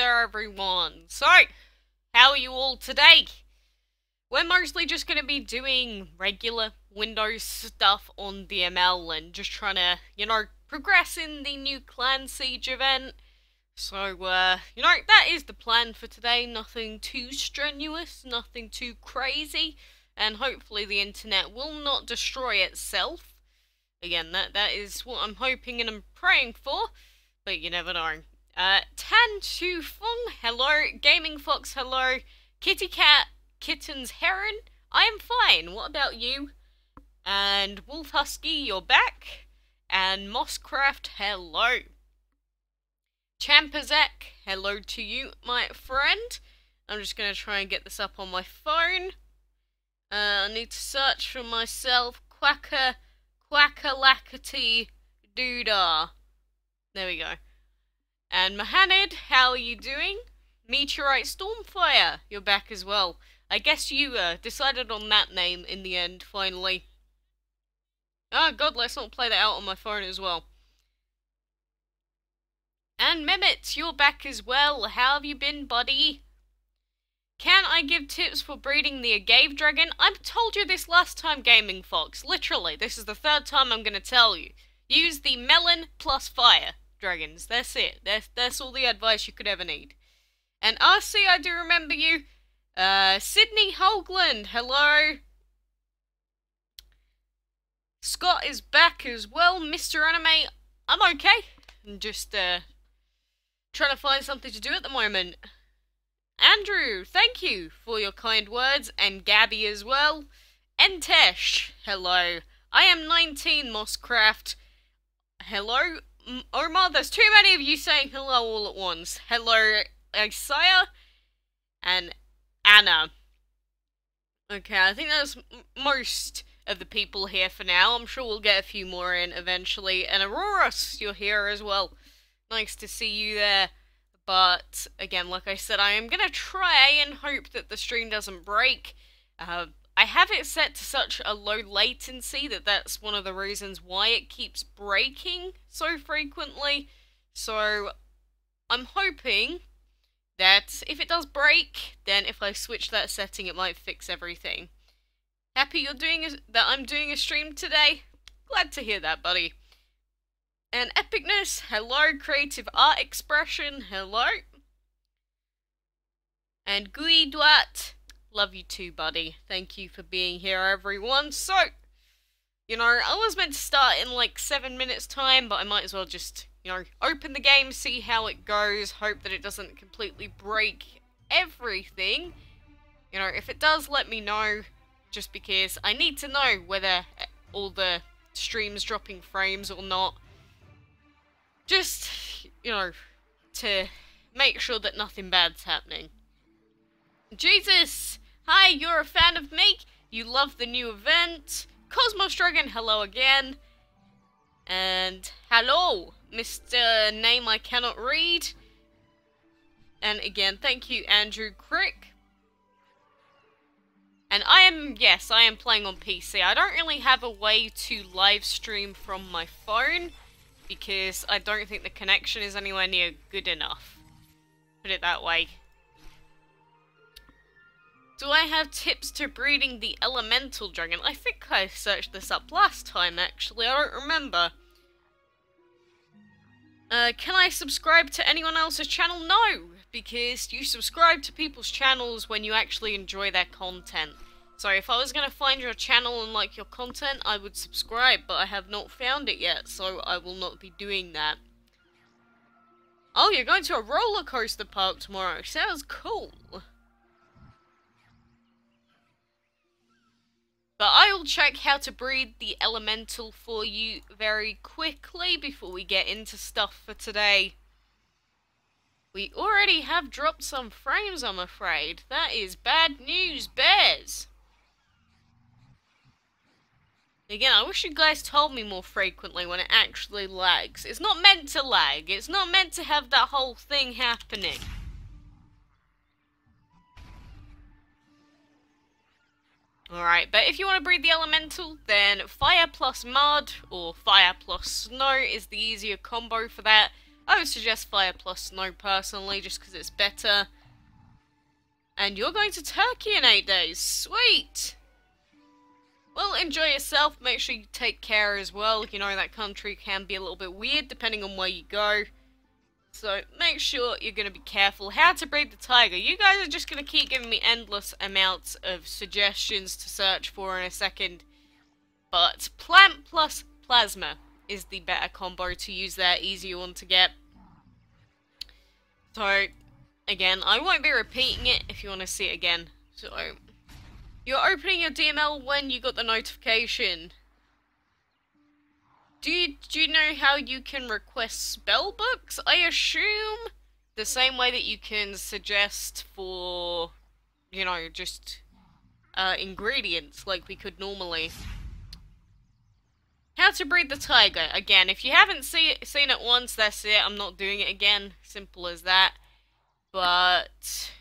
there, everyone. So, how are you all today? We're mostly just going to be doing regular Windows stuff on the ML and just trying to, progress in the new Clan Siege event. So, that is the plan for today. Nothing too strenuous, nothing too crazy, and hopefully the internet will not destroy itself. Again, that is what I'm hoping and I'm praying for, but you never know. Tan Tu Fung, hello. Gaming Fox, hello. Kitty Cat, Kittens Heron, I am fine. What about you? And Wolf Husky, you're back. And Mosscraft, hello. Champazek, hello to you, my friend. I'm just going to try and get this up on my phone. I need to search for myself. Quackalakes doodah. There we go. And Mohaned, how are you doing? Meteorite Stormfire, you're back as well. I guess you decided on that name in the end, finally. Oh god, let's not play that out on my phone as well. And Mehmet, you're back as well. How have you been, buddy? Can I give tips for breeding the agave dragon? I told you this last time, Gaming Fox. Literally, this is the third time I'm going to tell you. Use the melon plus fire dragons. That's it. That's all the advice you could ever need. And RC, I do remember you. Sydney Hoagland, hello. Scott is back as well. Mr. Anime, I'm okay. I'm just trying to find something to do at the moment. Andrew, thank you for your kind words, and Gabby as well. Entesh, hello. I am 19, Mosscraft. Hello. Omar, there's too many of you saying hello all at once. Hello, Isaiah and Anna. Okay, I think that's most of the people here for now. I'm sure we'll get a few more in eventually. And Auroras, you're here as well. Nice to see you there. But, again, like I said, I am going to try and hope that the stream doesn't break. I have it set to such a low latency that that's one of the reasons why it keeps breaking so frequently. So, I'm hoping that if it does break, then if I switch that setting, it might fix everything. Happy that I'm doing a stream today? Glad to hear that, buddy. And Epicness, hello. Creative Art Expression, hello. And Gui Duat, love you too, buddy. Thank you for being here, everyone. So, I was meant to start in like 7 minutes time, but I might as well just, open the game, see how it goes, hope that it doesn't completely break everything. If it does, let me know, just because I need to know whether all the stream's dropping frames or not. Just, to make sure that nothing bad's happening. Jesus! Hi, you're a fan of me? You love the new event? Cosmos Dragon, hello again. And hello, Mr. Name I cannot read. And again, thank you, Andrew Crick. And I am playing on PC. I don't really have a way to live stream from my phone, because I don't think the connection is anywhere near good enough. Put it that way. Do I have tips to breeding the elemental dragon? I think I searched this up last time, actually. I don't remember. Can I subscribe to anyone else's channel? No, because you subscribe to people's channels when you actually enjoy their content. So if I was going to find your channel and like your content, I would subscribe, but I have not found it yet, so I will not be doing that. Oh, you're going to a roller coaster park tomorrow. Sounds cool. But I will check how to breed the elemental for you very quickly before we get into stuff for today. We already have dropped some frames, I'm afraid. That is bad news, bears. Again, I wish you guys told me more frequently when it actually lags. It's not meant to lag. It's not meant to have that whole thing happening. Alright, but if you want to breed the elemental, then fire plus mud or fire plus snow is the easier combo for that. I would suggest Fire plus Snow personally, just because it's better. And you're going to Turkey in 8 days. Sweet! Well, enjoy yourself. Make sure you take care as well. You know, that country can be a little bit weird depending on where you go. So, make sure you're going to be careful. How to breed the tiger. You guys are just going to keep giving me endless amounts of suggestions to search for in a second. But plant plus plasma is the better combo to use there. Easier one to get. So, again, I won't be repeating it if you want to see it again. So, you're opening your DML when you got the notification. Do you know how you can request spell books? I assume the same way that you can suggest for, you know, just ingredients like we could normally. How to breed the tiger. Again, if you haven't seen it once, that's it. I'm not doing it again. Simple as that. But,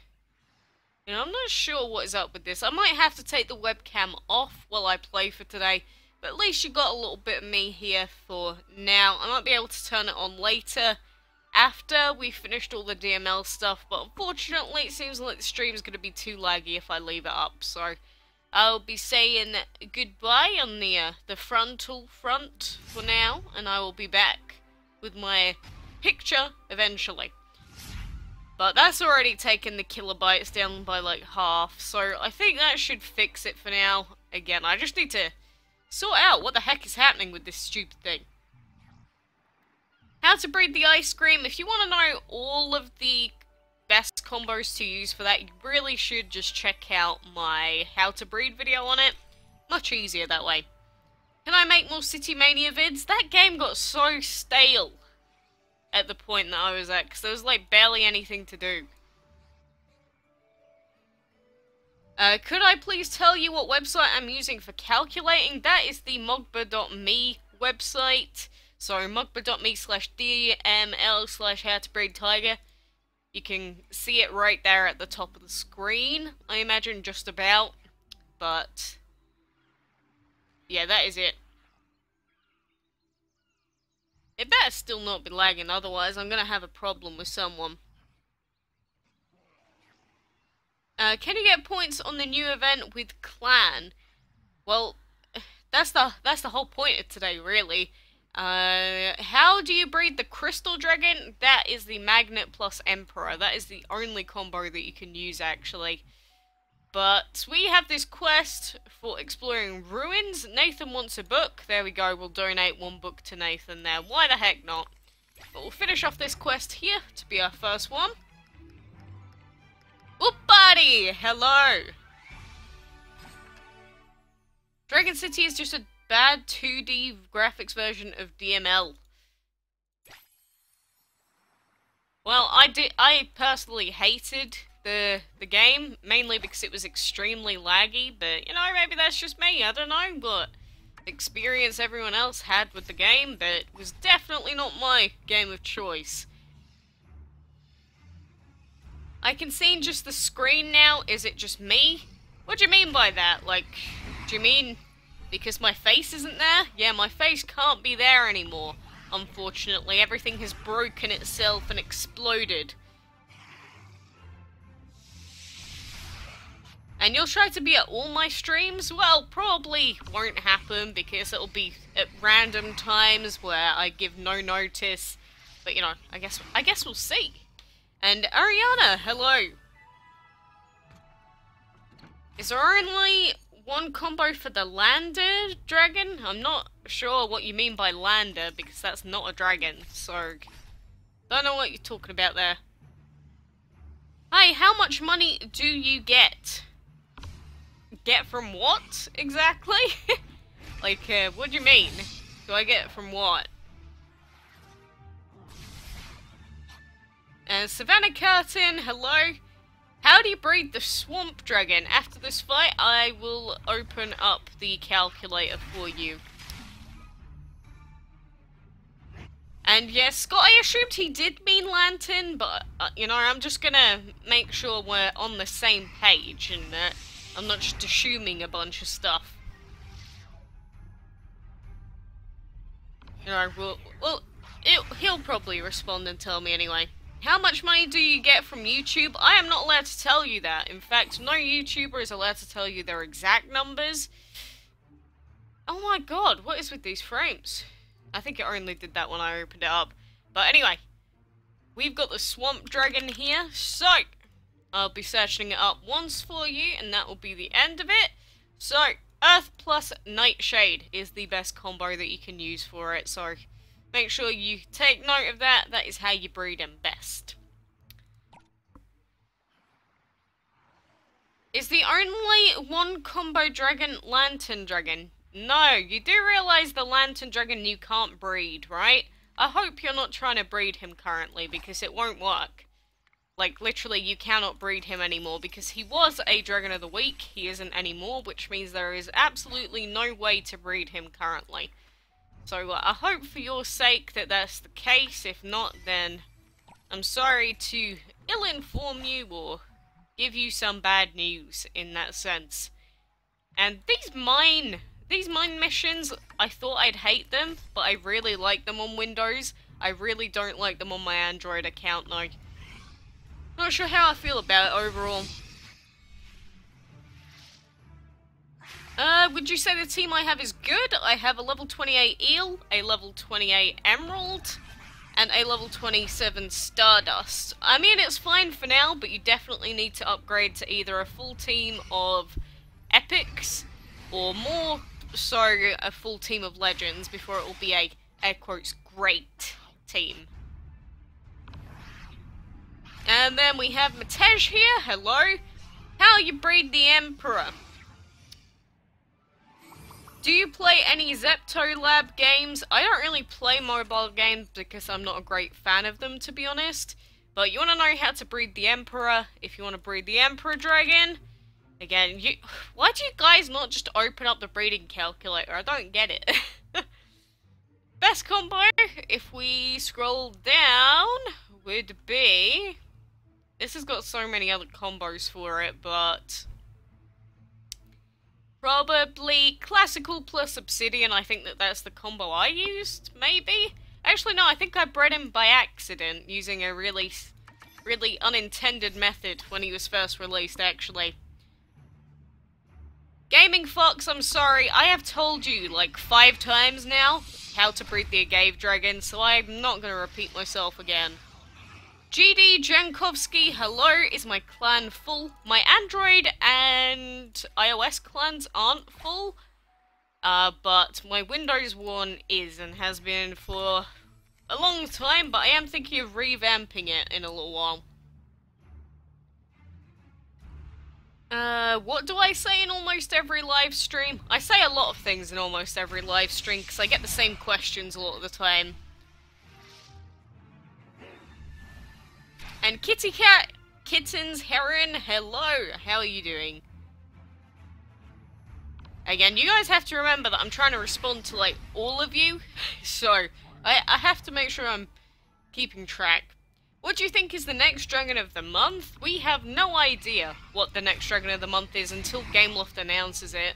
you know, I'm not sure what is up with this. I might have to take the webcam off while I play for today. But at least you got a little bit of me here for now. I might be able to turn it on later after we finished all the DML stuff. But unfortunately, it seems like the stream is going to be too laggy if I leave it up. So I'll be saying goodbye on the frontal front for now. And I will be back with my picture eventually. But that's already taken the kilobytes down by like half. So I think that should fix it for now. Again, I just need to sort out what the heck is happening with this stupid thing. How to breed the ice cream. If you want to know all of the best combos to use for that, you really should just check out my how to breed video on it. Much easier that way. Can I make more City Mania vids? That game got so stale at the point that I was at, because there was like barely anything to do. Could I please tell you what website I'm using for calculating? That is the mogba.me website. So mogba.me/dml/howtobreedtiger. You can see it right there at the top of the screen, I imagine, just about. But yeah, that is it. It better still not be lagging, otherwise I'm gonna have a problem with someone. Can you get points on the new event with Clan? Well, that's the whole point of today, really. How do you breed the Crystal Dragon? That is the Magnet plus Emperor. That is the only combo that you can use, actually. But we have this quest for exploring ruins. Nathan wants a book. There we go. We'll donate 1 book to Nathan there. Why the heck not? But we'll finish off this quest here to be our first one. Oh, buddy! Hello! Dragon City is just a bad 2D graphics version of DML. Well, I personally hated the game, mainly because it was extremely laggy, but, you know, maybe that's just me, I don't know what experience everyone else had with the game, but it was definitely not my game of choice. I can see just the screen now. Is it just me? What do you mean by that? Like, do you mean because my face isn't there? Yeah, my face can't be there anymore. Unfortunately, everything has broken itself and exploded. And you'll try to be at all my streams? Well, probably won't happen because it'll be at random times where I give no notice. But, you know, I guess we'll see. And Ariana, hello. Is there only one combo for the Lander Dragon? I'm not sure what you mean by Lander, because that's not a dragon, so don't know what you're talking about there. Hey, how much money do you get? Get from what, exactly? Like, what do you mean? Do I get from what? Savannah Curtin, hello. How do you breed the Swamp Dragon? After this fight, I will open up the calculator for you. And yes, Scott, I assumed he did mean Lantern, but, you know, I'm just gonna make sure we're on the same page, and I'm not just assuming a bunch of stuff. You know, He'll probably respond and tell me anyway. How much money do you get from YouTube? I am not allowed to tell you that. In fact, no YouTuber is allowed to tell you their exact numbers. Oh my god, what is with these frames? I think it only did that when I opened it up. But anyway, we've got the Swamp Dragon here, so I'll be searching it up once for you, and that will be the end of it. So, Earth plus Nightshade is the best combo that you can use for it, so make sure you take note of that. That is how you breed him best. Is the only one combo dragon Lantern Dragon? No, you do realise the Lantern Dragon you can't breed, right? I hope you're not trying to breed him currently, because it won't work. Like, literally, you cannot breed him anymore, because he was a Dragon of the Week. He isn't anymore, which means there is absolutely no way to breed him currently. So, I hope for your sake that that's the case. If not, then I'm sorry to ill-inform you or give you some bad news in that sense. And these mine missions, I thought I'd hate them, but I really like them on Windows. I really don't like them on my Android account, though. Not sure how I feel about it overall. Would you say the team I have is good? I have a level 28 Eel, a level 28 Emerald, and a level 27 Stardust. I mean, it's fine for now, but you definitely need to upgrade to either a full team of Epics, or more so a full team of Legends, before it will be a, air quotes, great team. And then we have Matej here, hello. How you breed the Emperor? Do you play any Zeptolab games? I don't really play mobile games because I'm not a great fan of them, to be honest. But you want to know how to breed the Emperor, if you want to breed the Emperor Dragon. Again, why do you guys not just open up the breeding calculator? I don't get it. Best combo, if we scroll down, would be... This has got so many other combos for it, but... Probably Classical plus Obsidian. I think that's the combo I used, maybe? Actually, no, I think I bred him by accident, using a really unintended method when he was first released, actually. Gaming Fox, I'm sorry, I have told you like 5 times now how to breed the Agave Dragon, so I'm not going to repeat myself again. GD Jankovsky, hello, is my clan full? My Android and iOS clans aren't full, but my Windows one is and has been for a long time, but I am thinking of revamping it in a little while. What do I say in almost every live stream? I say a lot of things in almost every live stream, because I get the same questions a lot of the time. And Kitty Cat, Kittens, Heron, hello, how are you doing? Again, you guys have to remember that I'm trying to respond to, like, all of you, so I have to make sure I'm keeping track. What do you think is the next Dragon of the Month? We have no idea what the next Dragon of the Month is until Gameloft announces it.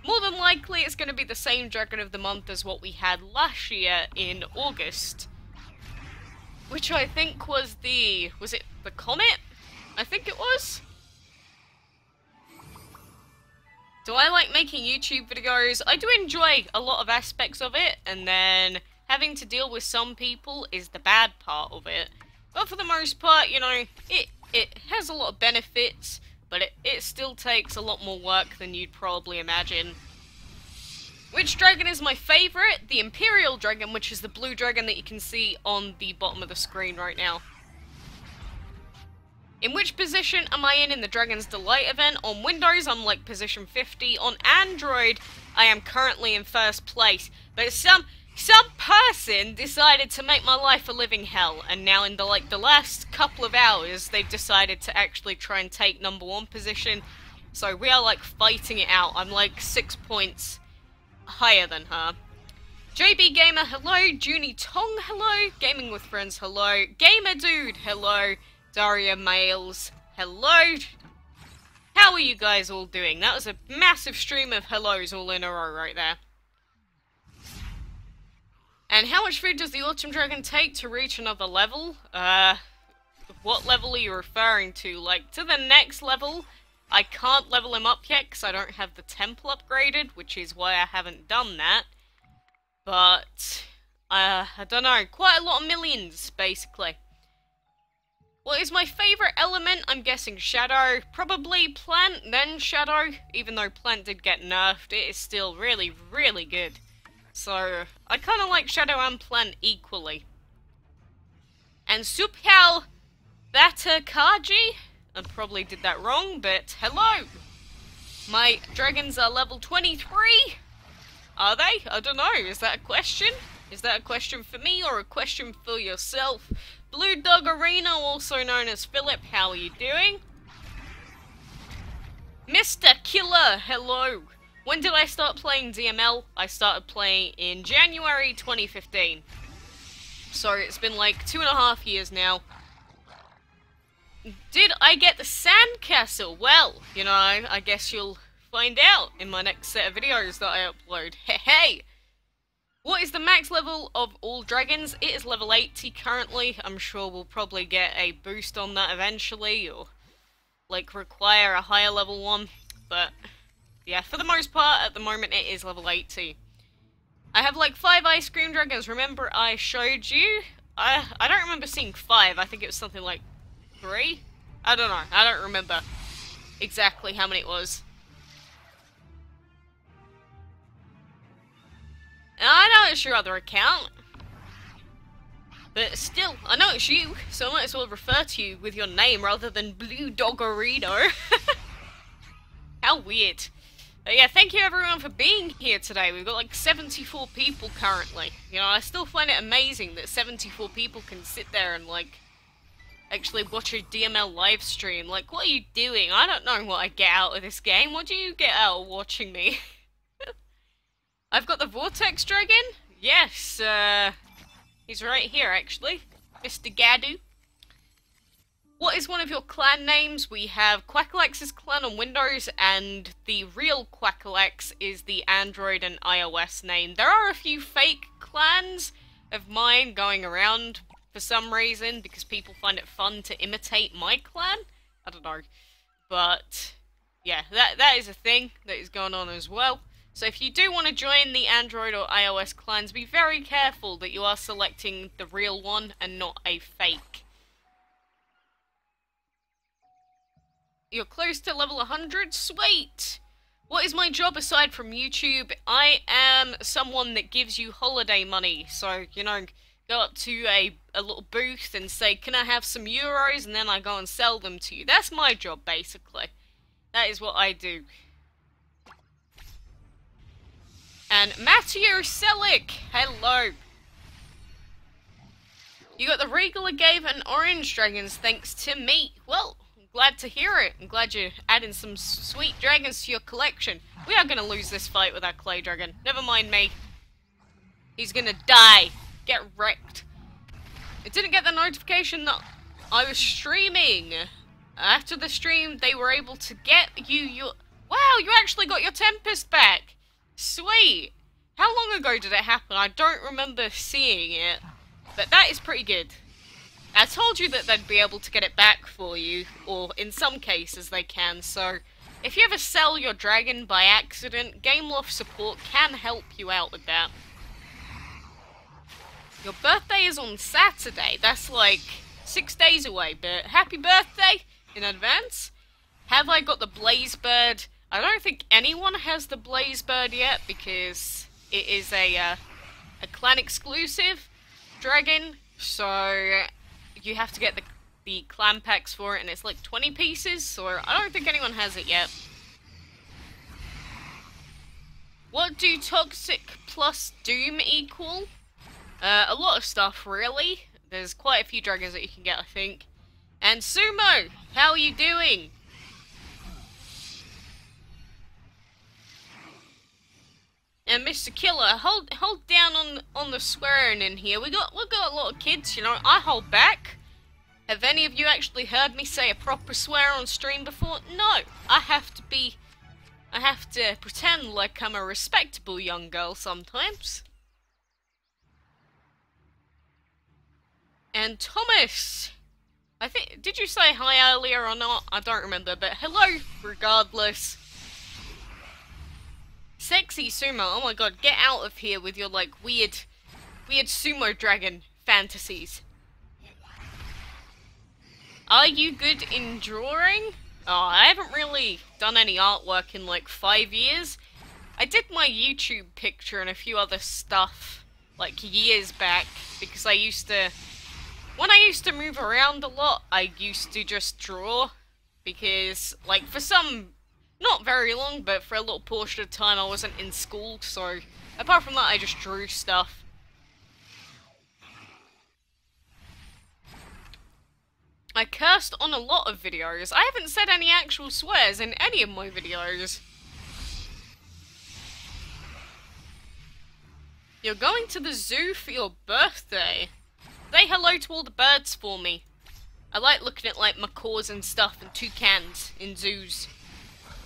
More than likely, it's going to be the same Dragon of the Month as what we had last year in August. Which I think was was it the Comet? I think it was. Do I like making YouTube videos? I do enjoy a lot of aspects of it, and then having to deal with some people is the bad part of it. But for the most part, you know, it has a lot of benefits, but it still takes a lot more work than you'd probably imagine. Which dragon is my favourite? The Imperial Dragon, which is the blue dragon that you can see on the bottom of the screen right now. In which position am I in the Dragon's Delight event? On Windows, I'm like position 50. On Android, I am currently in first place. But some person decided to make my life a living hell, and now in the last couple of hours, they've decided to actually try and take #1 position. So we are like fighting it out. I'm like 6 points higher than her. JB Gamer, hello. Junie Tong, hello. Gaming with Friends, hello. Gamer Dude, hello. Daria Males, hello. How are you guys all doing? That was a massive stream of hellos all in a row right there. And how much food does the Autumn Dragon take to reach another level? What level are you referring to? Like, to the next level? I can't level him up yet because I don't have the temple upgraded, which is why I haven't done that. But, I don't know, quite a lot of millions, basically. What is my favourite element? I'm guessing Shadow. Probably Plant, then Shadow. Even though Plant did get nerfed, it is still really, really good. So, I kind of like Shadow and Plant equally. And Subhal Batakaji? I probably did that wrong, but hello! My dragons are level 23! Are they? I don't know, is that a question? Is that a question for me or a question for yourself? Blue Dog Arena, also known as Philip, how are you doing? Mr. Killer, hello! When did I start playing DML? I started playing in January 2015. So it's been like 2.5 years now. Did I get the sandcastle? Well, you know, I guess you'll find out in my next set of videos that I upload. Hey! What is the max level of all dragons? It is level 80 currently. I'm sure we'll probably get a boost on that eventually, or like require a higher level one. But yeah, for the most part, at the moment it is level 80. I have like 5 ice cream dragons. Remember I showed you? I don't remember seeing 5. I think it was something like 3? I don't know. I don't remember exactly how many it was. I know it's your other account. But still, I know it's you, so I might as well refer to you with your name rather than Blue Doggerino. How weird. But yeah, thank you everyone for being here today. We've got like 74 people currently. You know, I still find it amazing that 74 people can sit there and like actually watch a DML live stream. Like, what are you doing? I don't know what I get out of this game. What do you get out of watching me? I've got the Vortex Dragon. Yes, he's right here actually. Mr. Gadu. What is one of your clan names? We have quackalakes' clan on Windows, and the real quackalakes is the Android and iOS name. There are a few fake clans of mine going around for some reason, because people find it fun to imitate my clan. I don't know. But, yeah, that is a thing that is going on as well. So if you do want to join the Android or iOS clans, be very careful that you are selecting the real one and not a fake. You're close to level 100? Sweet! What is my job aside from YouTube? I am someone that gives you holiday money. So, you know, go up to a little booth and say, can I have some euros? And then I go and sell them to you. That's my job, basically. That is what I do. And Matteo Selick, hello. You got the Regal Agave and Orange Dragons thanks to me. Well, I'm glad to hear it. I'm glad you're adding some sweet dragons to your collection. We are going to lose this fight with our Clay Dragon. Never mind me. He's going to die. Get wrecked. I didn't get the notification that I was streaming. After the stream, they were able to get you your... Wow, you actually got your Tempest back. Sweet! How long ago did it happen? I don't remember seeing it, but that is pretty good. I told you that they'd be able to get it back for you, or in some cases they can, so if you ever sell your dragon by accident, Gameloft support can help you out with that. Your birthday is on Saturday. That's like 6 days away, but happy birthday in advance. Have I got the Blaze Bird? I don't think anyone has the Blaze Bird yet, because it is a clan exclusive dragon, so you have to get the clan packs for it, and it's like 20 pieces, so I don't think anyone has it yet. What do Toxic plus Doom equal? A lot of stuff, really. There's quite a few dragons that you can get, I think. And Sumo, how are you doing? And Mr. Killer, hold down on the swearing in here. We got a lot of kids, you know. I hold back. Have any of you actually heard me say a proper swear on stream before? No, I have to pretend like I'm a respectable young girl sometimes. And Thomas! I think, did you say hi earlier or not? I don't remember, but hello, regardless. Sexy Sumo, oh my god, get out of here with your, like, weird sumo dragon fantasies. Are you good in drawing? Oh, I haven't really done any artwork in, like, 5 years. I did my YouTube picture and a few other stuff, like, years back, because I used to... When I used to move around a lot, I used to just draw, because, like, for some, not very long, but for a little portion of time I wasn't in school, so apart from that I just drew stuff. I cursed on a lot of videos. I haven't said any actual swears in any of my videos. You're going to the zoo for your birthday? Say hello to all the birds for me. I like looking at, like, macaws and stuff and toucans in zoos.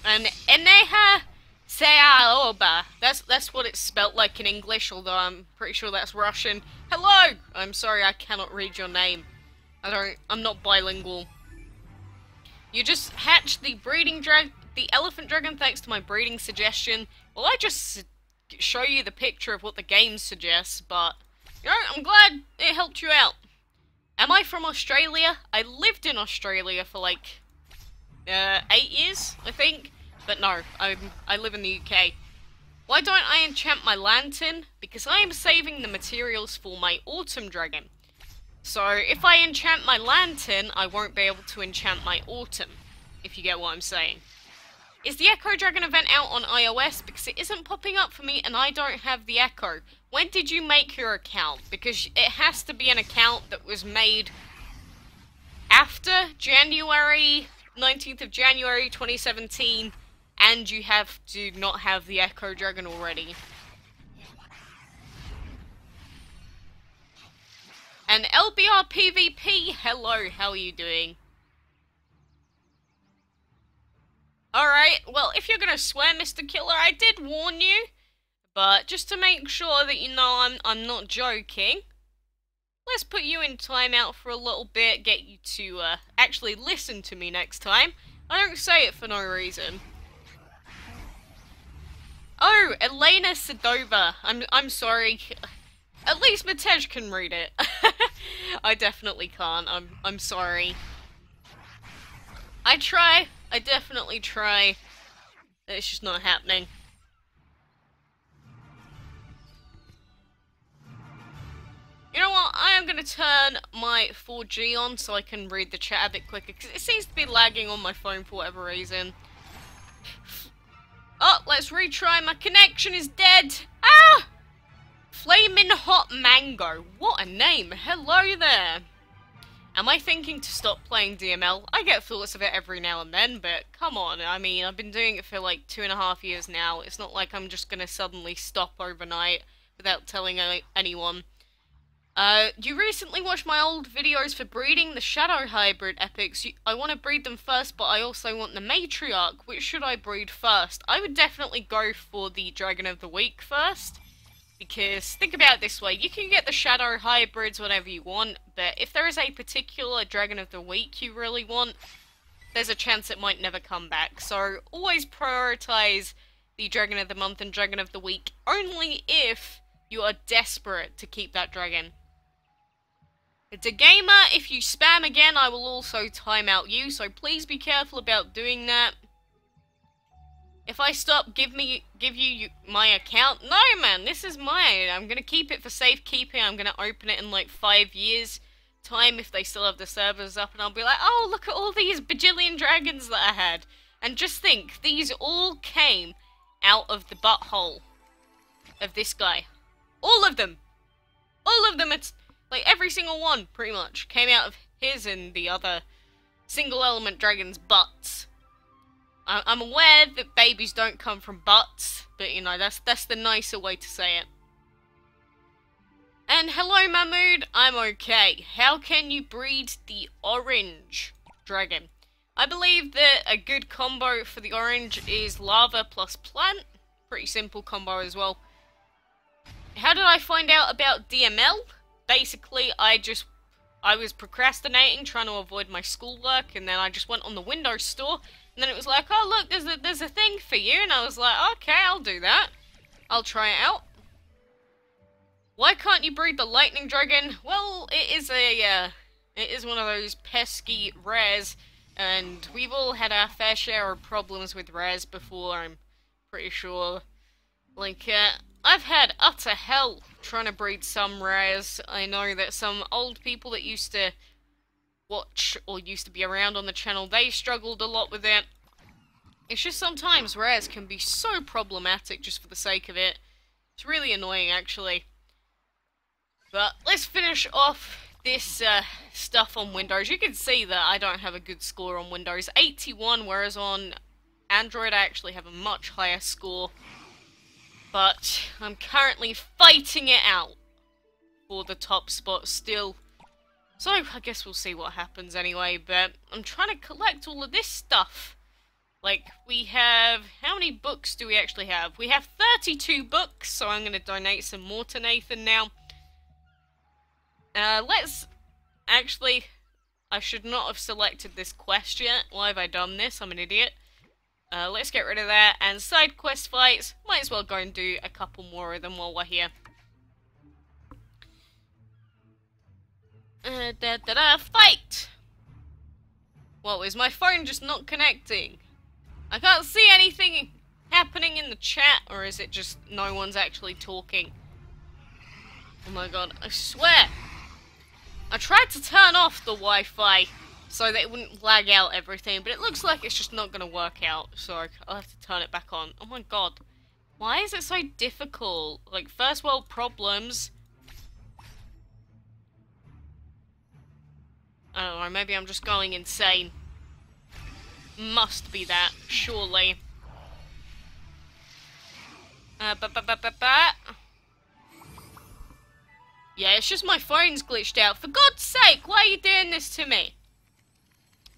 And Eneha Seaoba. That's what it's spelt like in English, although I'm pretty sure that's Russian. Hello! I'm sorry, I cannot read your name. I'm not bilingual. You just hatched the elephant dragon thanks to my breeding suggestion. Well, I just show you the picture of what the game suggests, but... You know, I'm glad it helped you out. Am I from Australia? I lived in Australia for like 8 years, I think. But no, I live in the UK. Why don't I enchant my lantern? Because I am saving the materials for my autumn dragon. So if I enchant my lantern, I won't be able to enchant my autumn. If you get what I'm saying. Is the Echo Dragon event out on iOS? Because it isn't popping up for me and I don't have the Echo. When did you make your account? Because it has to be an account that was made after January 19th of January 2017 and you have to not have the Echo Dragon already. And LBR PvP, hello, how are you doing? Alright, well, if you're gonna swear, Mr. Killer, I did warn you. But just to make sure that you know I'm not joking, let's put you in timeout for a little bit, get you to actually listen to me next time. I don't say it for no reason. Oh, Elena Sedova. I'm sorry. At least Matej can read it. I definitely can't. I'm sorry. I try. I definitely try. It's just not happening. You know what? I am going to turn my 4G on so I can read the chat a bit quicker, because it seems to be lagging on my phone for whatever reason. Oh, let's retry. My connection is dead. Ah! Flamin' Hot Mango. What a name. Hello there. Am I thinking to stop playing DML? I get thoughts of it every now and then, but come on. I mean, I've been doing it for like 2.5 years now. It's not like I'm just going to suddenly stop overnight without telling anyone. You recently watched my old videos for breeding the Shadow Hybrid epics. I want to breed them first, but I also want the Matriarch. Which should I breed first? I would definitely go for the Dragon of the Week first. Because, think about it this way, you can get the Shadow Hybrids whenever you want, but if there is a particular Dragon of the Week you really want, there's a chance it might never come back. So, always prioritize the Dragon of the Month and Dragon of the Week, only if you are desperate to keep that dragon. It's a gamer, if you spam again, I will also time out you, so please be careful about doing that. If I stop, give you my account. No, man, this is mine. I'm gonna keep it for safekeeping. I'm gonna open it in like 5 years' time if they still have the servers up, and I'll be like, oh, look at all these bajillion dragons that I had. And just think, these all came out of the butthole of this guy. All of them. All of them. It's like every single one, pretty much, came out of his and the other single element dragons' butts. I'm aware that babies don't come from butts, but you know, that's the nicer way to say it. And hello Mahmood, I'm okay. How can you breed the orange dragon? I believe that a good combo for the orange is lava plus plant. Pretty simple combo as well. How did I find out about DML? Basically, I just I was procrastinating, trying to avoid my schoolwork, and then I just went on the Windows store, and then it was like, oh look, there's a thing for you, and I was like, okay, I'll do that. I'll try it out. Why can't you breed the lightning dragon? Well, it is one of those pesky rares, and we've all had our fair share of problems with rares before, I'm pretty sure. Like, I've had utter hell trying to breed some rares. I know that some old people that used to watch or used to be around on the channel, they struggled a lot with it. It's just sometimes rares can be so problematic just for the sake of it. It's really annoying, actually. But let's finish off this stuff on Windows. You can see that I don't have a good score on Windows. 81, whereas on Android I actually have a much higher score. But I'm currently fighting it out for the top spot still. So I guess we'll see what happens anyway, but I'm trying to collect all of this stuff. Like, we have... how many books do we actually have? We have 32 books, so I'm going to donate some more to Nathan now. Let's... actually, I should not have selected this quest yet. Why have I done this? I'm an idiot. Let's get rid of that, and side quest fights, might as well go and do a couple more of them while we're here. Fight! What, is my phone just not connecting? I can't see anything happening in the chat, or is it just no one's actually talking? Oh my god, I swear! I tried to turn off the Wi-Fi so that it wouldn't lag out everything, but it looks like it's just not going to work out, so I'll have to turn it back on. Oh my god. Why is it so difficult? Like, first world problems. I don't know, maybe I'm just going insane. Must be that, surely. Yeah, it's just my phone's glitched out. For God's sake, why are you doing this to me?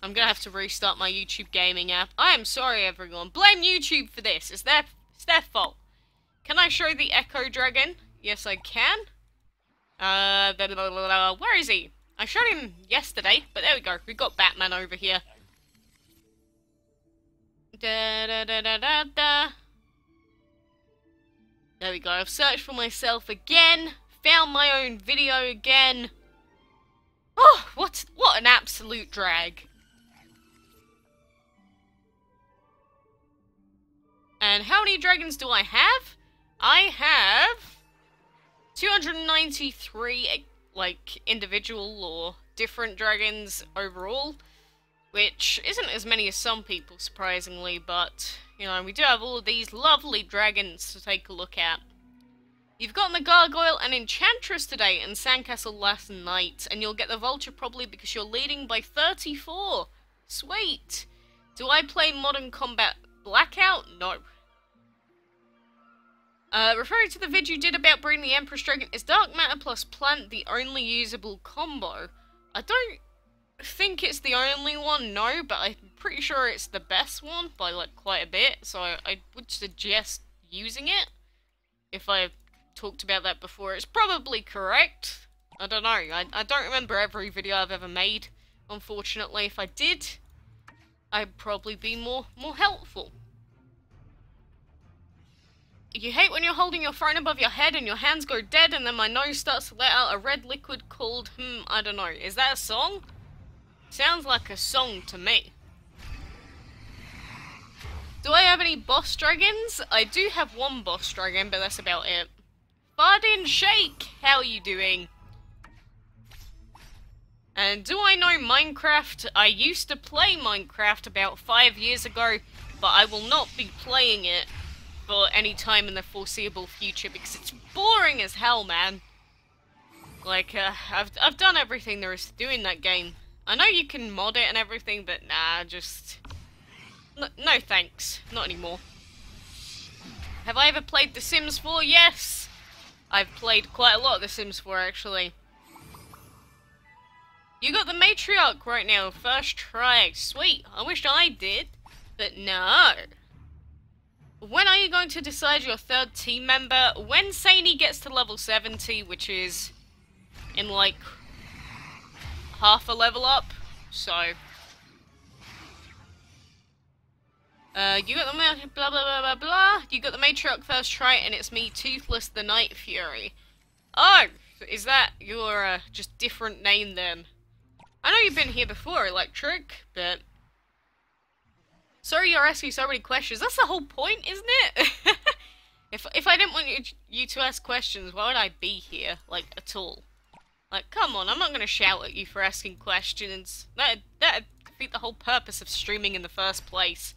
I'm gonna have to restart my YouTube gaming app. I am sorry, everyone. Blame YouTube for this. It's their fault. Can I show the Echo Dragon? Yes, I can. Where is he? I showed him yesterday, but there we go. We got Batman over here. There we go. I've searched for myself again. Found my own video again. Oh, what an absolute drag. And how many dragons do I have? I have 293, like, individual or different dragons overall, which isn't as many as some people, surprisingly, but, you know, we do have all of these lovely dragons to take a look at. You've gotten the Gargoyle and Enchantress today and Sandcastle last night, and you'll get the Vulture probably because you're leading by 34. Sweet. Do I play Modern Combat Blackout? No. Referring to the vid you did about breeding the Empress Dragon, is Dark Matter plus Plant the only usable combo? I don't think it's the only one, no, but I'm pretty sure it's the best one by, like, quite a bit, so I would suggest using it. If I've talked about that before, it's probably correct. I don't know, I don't remember every video I've ever made, unfortunately. If I did, I'd probably be more helpful. You hate when you're holding your phone above your head and your hands go dead and then my nose starts to let out a red liquid called, I don't know. Is that a song? Sounds like a song to me. Do I have any boss dragons? I do have one boss dragon, but that's about it. Fardin Shake, how are you doing? And do I know Minecraft? I used to play Minecraft about 5 years ago, but I will not be playing it for any time in the foreseeable future because it's boring as hell, man. Like, I've done everything there is to do in that game. I know you can mod it and everything, but nah, just... No thanks. Not anymore. Have I ever played The Sims 4? Yes! I've played quite a lot of The Sims 4, actually. You got the Matriarch right now, first try. Sweet, I wish I did, but no. When are you going to decide your third team member? When Saini gets to level 70, which is in like half a level up, so... you got the blah blah blah blah blah. You got the matriarch first try, and it's me, Toothless the Night Fury. Oh, is that your just different name then? I know you've been here before, Electric, but sorry you're asking so many questions. That's the whole point, isn't it? if I didn't want you to ask questions, why would I be here, like, at all? Like, come on, I'm not gonna shout at you for asking questions. That'd defeat the whole purpose of streaming in the first place.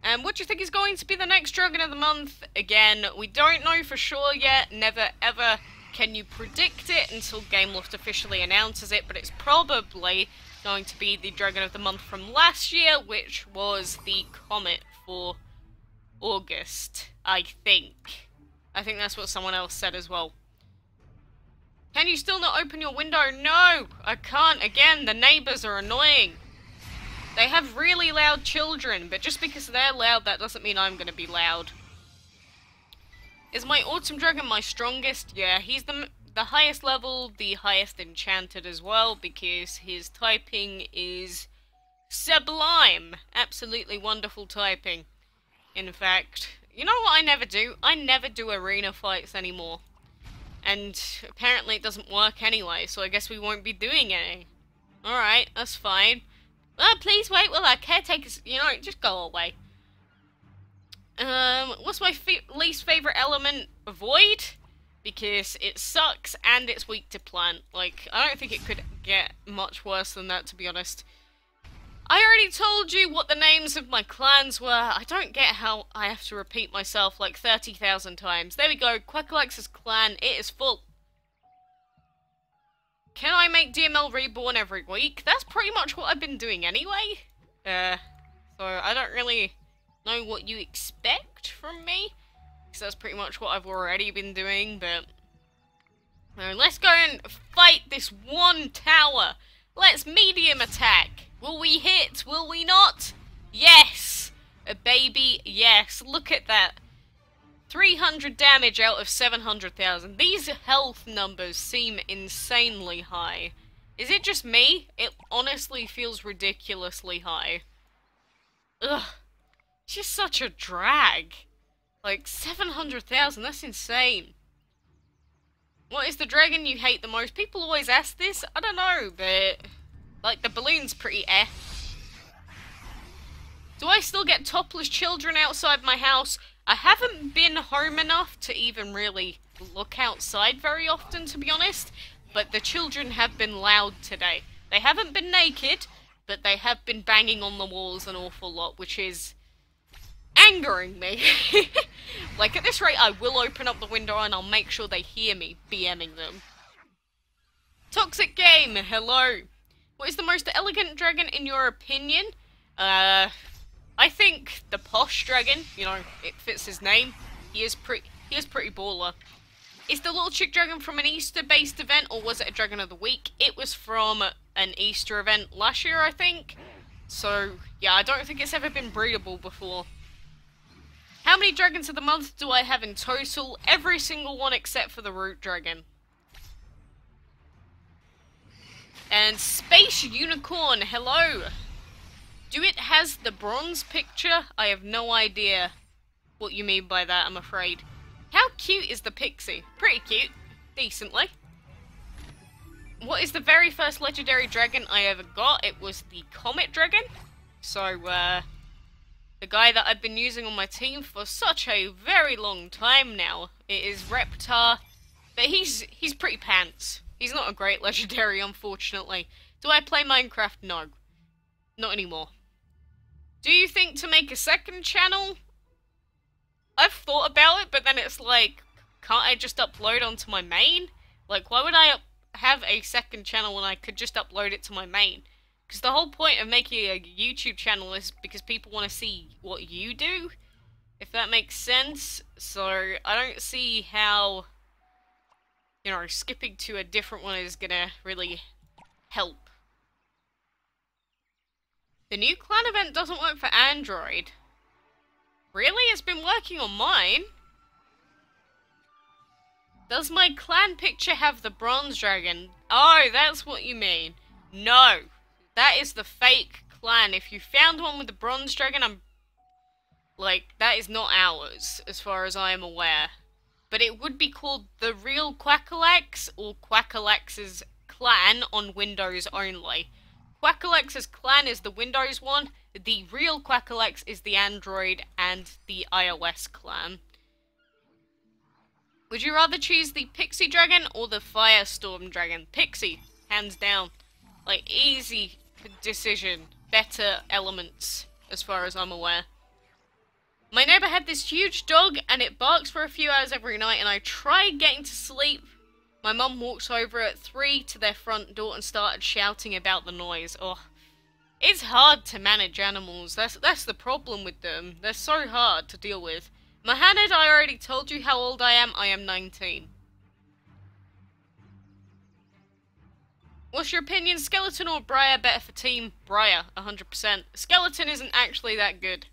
And what do you think is going to be the next Dragon of the Month? Again, we don't know for sure yet. Never ever can you predict it until Gameloft officially announces it, but it's probably going to be the Dragon of the Month from last year, which was the Comet for August, I think. I think that's what someone else said as well. Can you still not open your window? No, I can't. Again, the neighbours are annoying. They have really loud children, but just because they're loud, that doesn't mean I'm going to be loud. Is my Autumn Dragon my strongest? Yeah, he's the highest level, the highest enchanted as well, because his typing is sublime. Absolutely wonderful typing. In fact, you know what I never do? I never do arena fights anymore. And apparently it doesn't work anyway, so I guess we won't be doing any. Alright, that's fine. Please wait while our caretakers, just go away. What's my least favourite element? Void? Because it sucks and it's weak to plant. Like, I don't think it could get much worse than that, to be honest. I already told you what the names of my clans were. I don't get how I have to repeat myself like 30,000 times. There we go, quackalakes' clan, it is full. Can I make DML Reborn every week? That's pretty much what I've been doing anyway. So I don't really know what you expect from me, because that's pretty much what I've already been doing, but... let's go and fight this one tower. Let's medium attack. Will we hit? Will we not? Yes! A baby, yes. Look at that. 300 damage out of 700,000. These health numbers seem insanely high. Is it just me? It honestly feels ridiculously high. Ugh. It's just such a drag. Like, 700,000, that's insane. What is the dragon you hate the most? People always ask this. I don't know, but... like, the balloon's pretty eh. Do I still get topless children outside my house? I haven't been home enough to even really look outside very often, to be honest, but the children have been loud today. They haven't been naked, but they have been banging on the walls an awful lot, which is angering me. Like, at this rate, I will open up the window and I'll make sure they hear me BMing them. Toxic Game, hello. What is the most elegant dragon in your opinion? I think the posh dragon, it fits his name. He is pretty baller. Is the little chick dragon from an Easter-based event, or was it a Dragon of the Week? It was from an Easter event last year, I think. So, yeah, I don't think it's ever been breedable before. How many Dragons of the Month do I have in total? Every single one except for the Root Dragon. And Space Unicorn, hello! Do it has the bronze picture? I have no idea what you mean by that, I'm afraid. How cute is the pixie? Pretty cute. Decently. What is the very first legendary dragon I ever got? It was the Comet Dragon. So, the guy that I've been using on my team for such a very long time now. It is Reptar. But he's pretty pants. He's not a great legendary, unfortunately. Do I play Minecraft? No. Not anymore. Do you think to make a second channel? I've thought about it, but then it's like, can't I just upload onto my main? Like, why would I have a second channel when I could just upload it to my main? Because the whole point of making a YouTube channel is because people want to see what you do, if that makes sense. So, I don't see how, skipping to a different one is gonna really help. The new clan event doesn't work for Android. Really? It's been working on mine. Does my clan picture have the bronze dragon? Oh, that's what you mean. No, that is the fake clan. If you found one with the bronze dragon, that is not ours, as far as I am aware. But it would be called the real quackalakes, or quackalakes' clan on Windows only. Quackalakes' clan is the Windows one, the real quackalakes is the Android and the iOS clan. Would you rather choose the Pixie Dragon or the Firestorm Dragon? Pixie, hands down. Like, easy decision. Better elements, as far as I'm aware. My neighbour had this huge dog, and it barks for a few hours every night, and I tried getting to sleep. My mum walks over at 3 to their front door and started shouting about the noise. Oh, it's hard to manage animals. That's the problem with them. They're so hard to deal with. Mohammed, I already told you how old I am. I am 19. What's your opinion? Skeleton or Briar better for team? Briar, 100%. Skeleton isn't actually that good.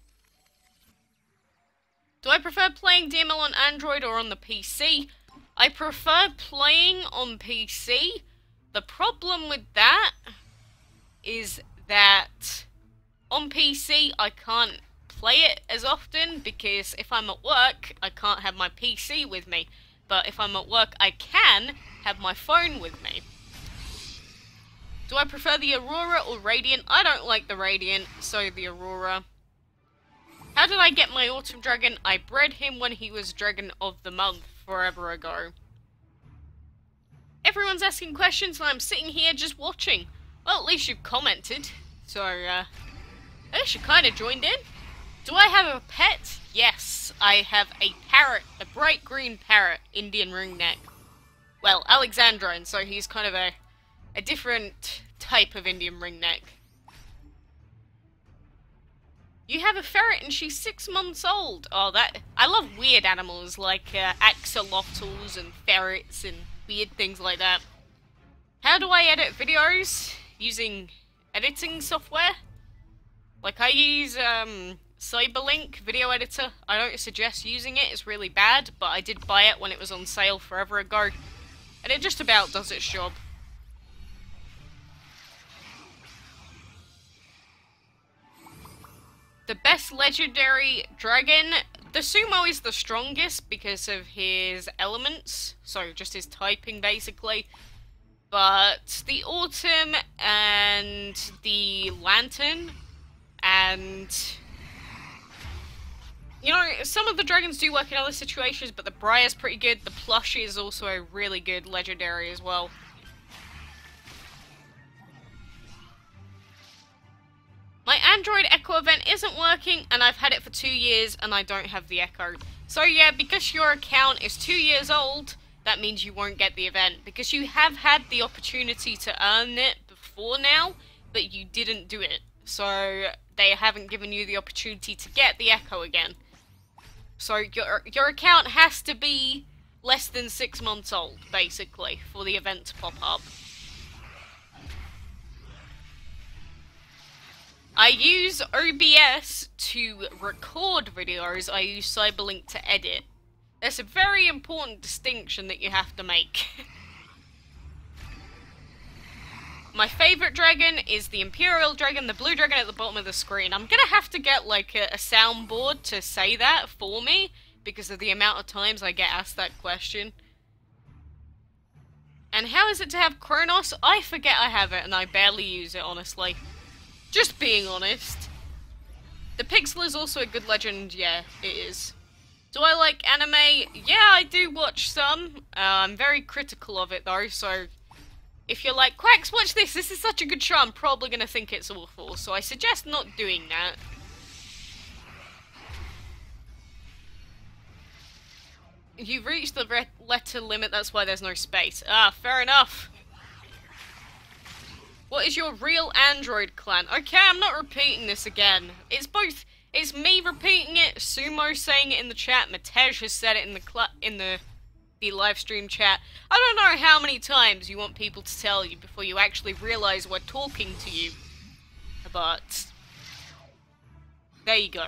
Do I prefer playing DML on Android or on the PC? I prefer playing on PC. The problem with that is that on PC I can't play it as often because if I'm at work I can't have my PC with me. But if I'm at work I can have my phone with me. Do I prefer the Aurora or Radiant? I don't like the Radiant, so the Aurora. How did I get my Autumn Dragon? I bred him when he was Dragon of the Month forever ago. Everyone's asking questions and I'm sitting here just watching. Well, at least you've commented. So, at least you kind of joined in. Do I have a pet? Yes, I have a parrot. A bright green parrot. Indian ringneck. Well, Alexandrine, so he's kind of a different type of Indian ringneck. You have a ferret and she's 6 months old. Oh, I love weird animals like axolotls and ferrets and weird things like that. How do I edit videos? Using editing software? Like I use Cyberlink video editor. I don't suggest using it, it's really bad, but I did buy it when it was on sale forever ago. And it just about does its job. The best legendary dragon, the Sumo is the strongest because of his elements, so just his typing basically. But the Autumn and the Lantern and, you know, some of the dragons do work in other situations, but the Briar's pretty good. The Plushie is also a really good legendary as well. My Android Echo event isn't working, and I've had it for 2 years, and I don't have the Echo. So yeah, because your account is 2 years old, that means you won't get the event. Because you have had the opportunity to earn it before now, but you didn't do it. So they haven't given you the opportunity to get the Echo again. So your account has to be less than 6 months old, basically, for the event to pop up. I use OBS to record videos, I use Cyberlink to edit. That's a very important distinction that you have to make. My favourite dragon is the Imperial Dragon, the blue dragon at the bottom of the screen. I'm gonna have to get like a soundboard to say that for me, because of the amount of times I get asked that question. And how is it to have Kronos? I forget I have it and I barely use it, honestly. Just being honest. The Pixel is also a good legend, yeah, it is. Do I like anime? Yeah, I do watch some. I'm very critical of it though, so if you're like, Quacks, watch this is such a good show, I'm probably gonna think it's awful, so I suggest not doing that. You've reached the letter limit, that's why there's no space. Ah, fair enough. What is your real Android clan? Okay, I'm not repeating this again. It's both. It's me repeating it, Sumo saying it in the chat, Matej has said it in the live stream chat. I don't know how many times you want people to tell you before you actually realize we're talking to you. But there you go.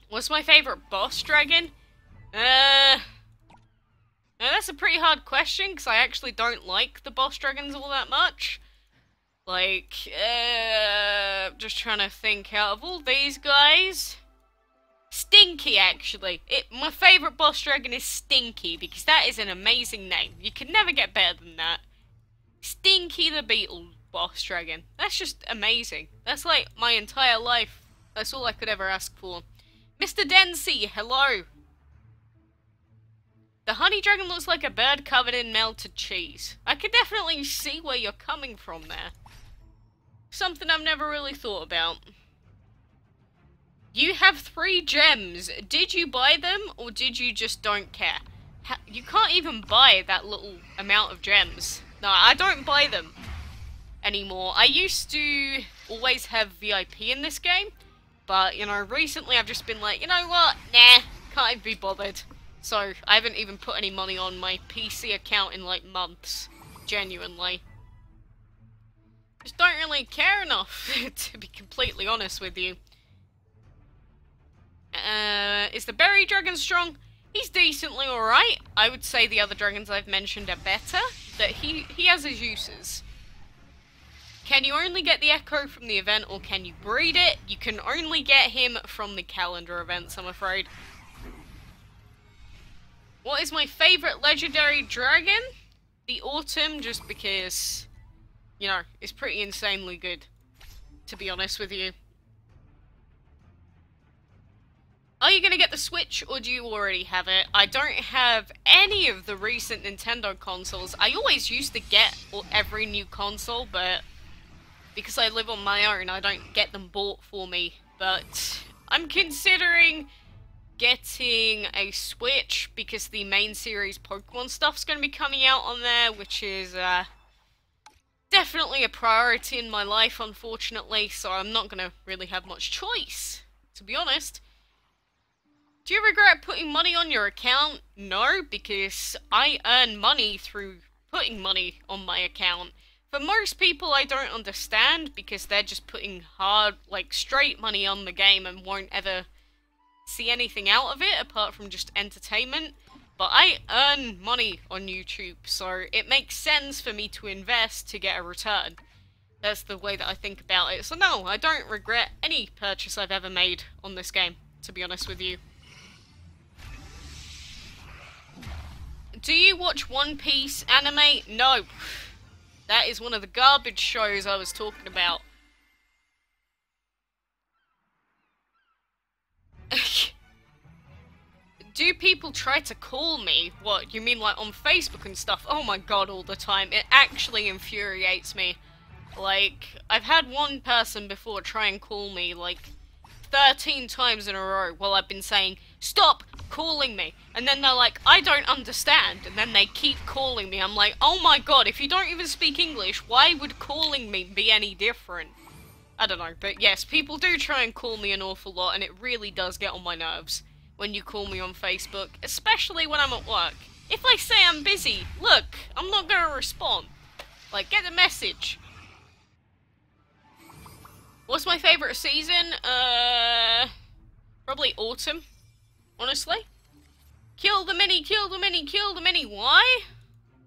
What's my favorite boss dragon? Now that's a pretty hard question, because I actually don't like the boss dragons all that much. Like, just trying to think out of all these guys. Stinky, actually. My favourite boss dragon is Stinky, because that is an amazing name. You can never get better than that. Stinky the Beetle boss dragon. That's just amazing. That's like my entire life. That's all I could ever ask for. Mr. Densey, hello. The honey dragon looks like a bird covered in melted cheese. I can definitely see where you're coming from there. Something I've never really thought about. You have 3 gems. Did you buy them, or did you just don't care? You can't even buy that little amount of gems. No, I don't buy them anymore. I used to always have VIP in this game, but, you know, recently I've just been like, you know what? Nah, can't even be bothered. So, I haven't even put any money on my PC account in, like, months. Genuinely. Just don't really care enough, to be completely honest with you. Is the berry dragon strong? He's decently alright. I would say the other dragons I've mentioned are better, but he has his uses. Can you only get the echo from the event, or can you breed it? You can only get him from the calendar events, I'm afraid. What is my favourite legendary dragon? The Autumn, just because, you know, it's pretty insanely good, to be honest with you. Are you going to get the Switch, or do you already have it? I don't have any of the recent Nintendo consoles. I always used to get every new console, but because I live on my own, I don't get them bought for me. But I'm considering getting a Switch, because the main series Pokemon stuff's going to be coming out on there, which is definitely a priority in my life, unfortunately, so I'm not going to really have much choice, to be honest. Do you regret putting money on your account? No, because I earn money through putting money on my account. For most people, I don't understand, because they're just putting hard, like, straight money on the game and won't ever see anything out of it, apart from just entertainment. But I earn money on YouTube, so it makes sense for me to invest to get a return. That's the way that I think about it. So no, I don't regret any purchase I've ever made on this game, to be honest with you. Do you watch One Piece anime? No. That is one of the garbage shows I was talking about. Do people try to call me? What, you mean like on Facebook and stuff? Oh my god, all the time. It actually infuriates me. Like, I've had one person before try and call me like 13 times in a row while I've been saying, stop calling me. And then they're like, I don't understand. And then they keep calling me. I'm like, oh my god, if you don't even speak English, why would calling me be any different? I don't know, but yes, people do try and call me an awful lot, and it really does get on my nerves when you call me on Facebook, especially when I'm at work. If I say I'm busy, look, I'm not gonna respond. Like, get the message. What's my favourite season? Probably autumn, honestly. Kill the mini, kill the mini, kill the mini. Why?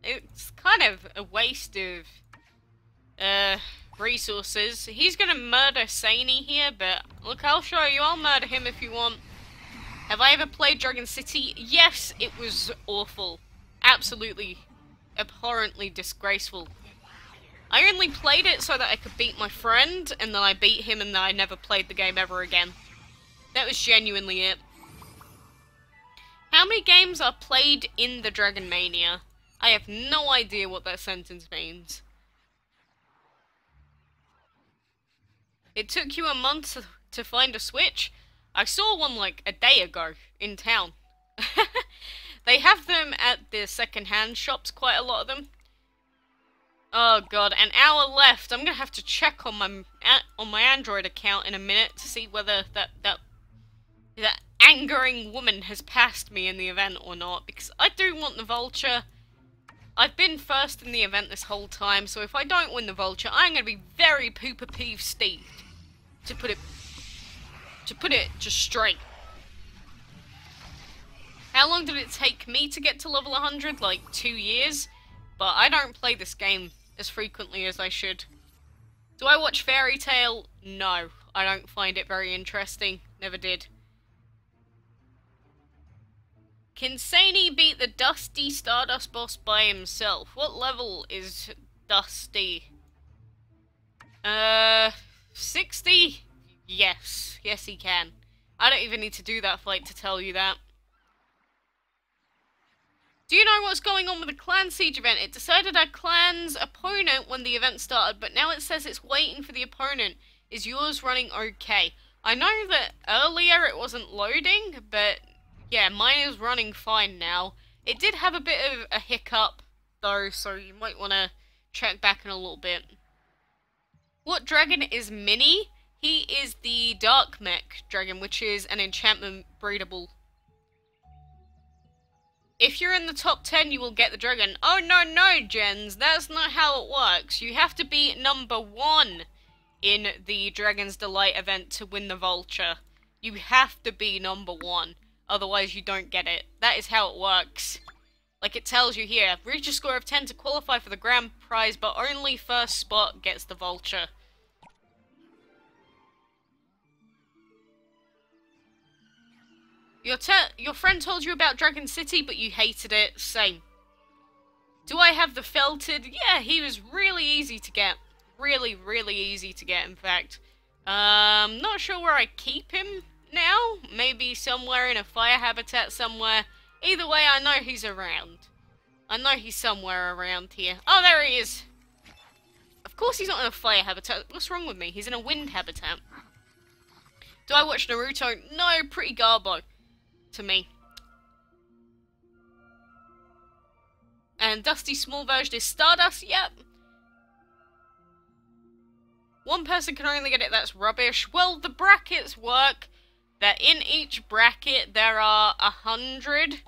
It's kind of a waste of, resources. He's gonna murder Saney here, but look, I'll show you. I'll murder him if you want. Have I ever played Dragon City? Yes, it was awful. Absolutely, abhorrently disgraceful. I only played it so that I could beat my friend, and then I beat him, and then I never played the game ever again. That was genuinely it. How many games are played in the Dragon Mania? I have no idea what that sentence means. It took you a month to find a Switch? I saw one like a day ago in town. They have them at the second-hand shops, quite a lot of them. Oh god, an hour left. I'm gonna have to check on my Android account in a minute to see whether that angering woman has passed me in the event or not, because I do want the vulture. I've been first in the event this whole time, so if I don't win the vulture, I'm gonna be very pooper peeved Steve. To put it just straight. How long did it take me to get to level 100? Like 2 years? But I don't play this game as frequently as I should. Do I watch Fairy Tail? No. I don't find it very interesting. Never did. Can Sani beat the Dusty Stardust boss by himself? What level is Dusty? 60? Yes. Yes, he can. I don't even need to do that fight to tell you that. Do you know what's going on with the Clan Siege event? It decided our clan's opponent when the event started, but now it says it's waiting for the opponent. Is yours running okay? I know that earlier it wasn't loading, but yeah, mine is running fine now. It did have a bit of a hiccup, though, so you might want to check back in a little bit. What dragon is Mini? He is the Dark Mech dragon, which is an enchantment breedable. If you're in the top 10, you will get the dragon. Oh, no, Jens. That's not how it works. You have to be number 1 in the Dragon's Delight event to win the vulture. You have to be number 1. Otherwise, you don't get it. That is how it works. Like it tells you here. Reach a score of 10 to qualify for the grand prize, but only first spot gets the vulture. Your friend told you about Dragon City, but you hated it. Same. Do I have the felted? Yeah, he was really easy to get. Really, really easy to get, in fact. Not sure where I keep him now. Maybe somewhere in a fire habitat somewhere. Either way, I know he's around. I know he's somewhere around here. Oh, there he is. Of course he's not in a fire habitat. What's wrong with me? He's in a wind habitat. Do I watch Naruto? No, pretty garbo. To me. And Dusty small version is Stardust, yep. One person can only get it, that's rubbish. Well, the brackets work that in each bracket there are 100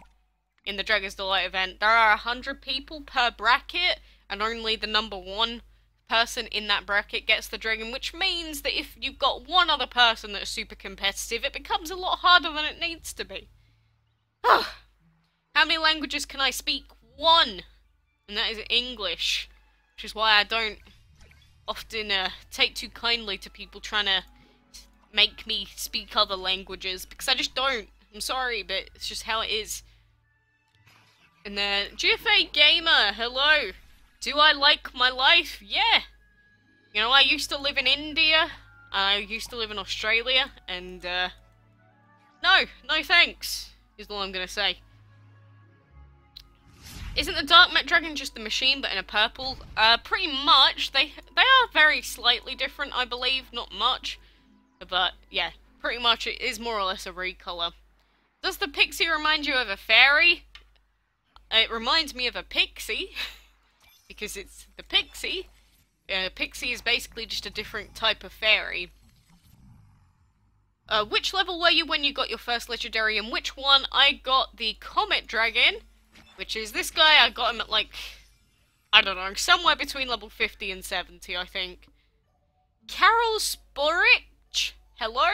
in the Dragon's Delight event. There are 100 people per bracket, and only the number 1 person in that bracket gets the dragon, which means that if you've got one other person that's super competitive, it becomes a lot harder than it needs to be. How many languages can I speak? 1. And that is English. Which is why I don't often take too kindly to people trying to make me speak other languages. Because I just don't. I'm sorry, but it's just how it is. And then, GFA Gamer, hello. Do I like my life? Yeah. You know, I used to live in India. I used to live in Australia. And, no thanks. Is all I'm gonna say. Isn't the Dark Mech Dragon just the machine, but in a purple? Pretty much. They are very slightly different, I believe. Not much. But, yeah. Pretty much it is more or less a recolor. Does the pixie remind you of a fairy? It reminds me of a pixie. Because it's the pixie. Pixie is basically just a different type of fairy. Which level were you when you got your first legendary, and which one? I got the Comet Dragon, which is this guy. I got him at, like, I don't know, somewhere between level 50 and 70, I think. Carol Sporich, hello?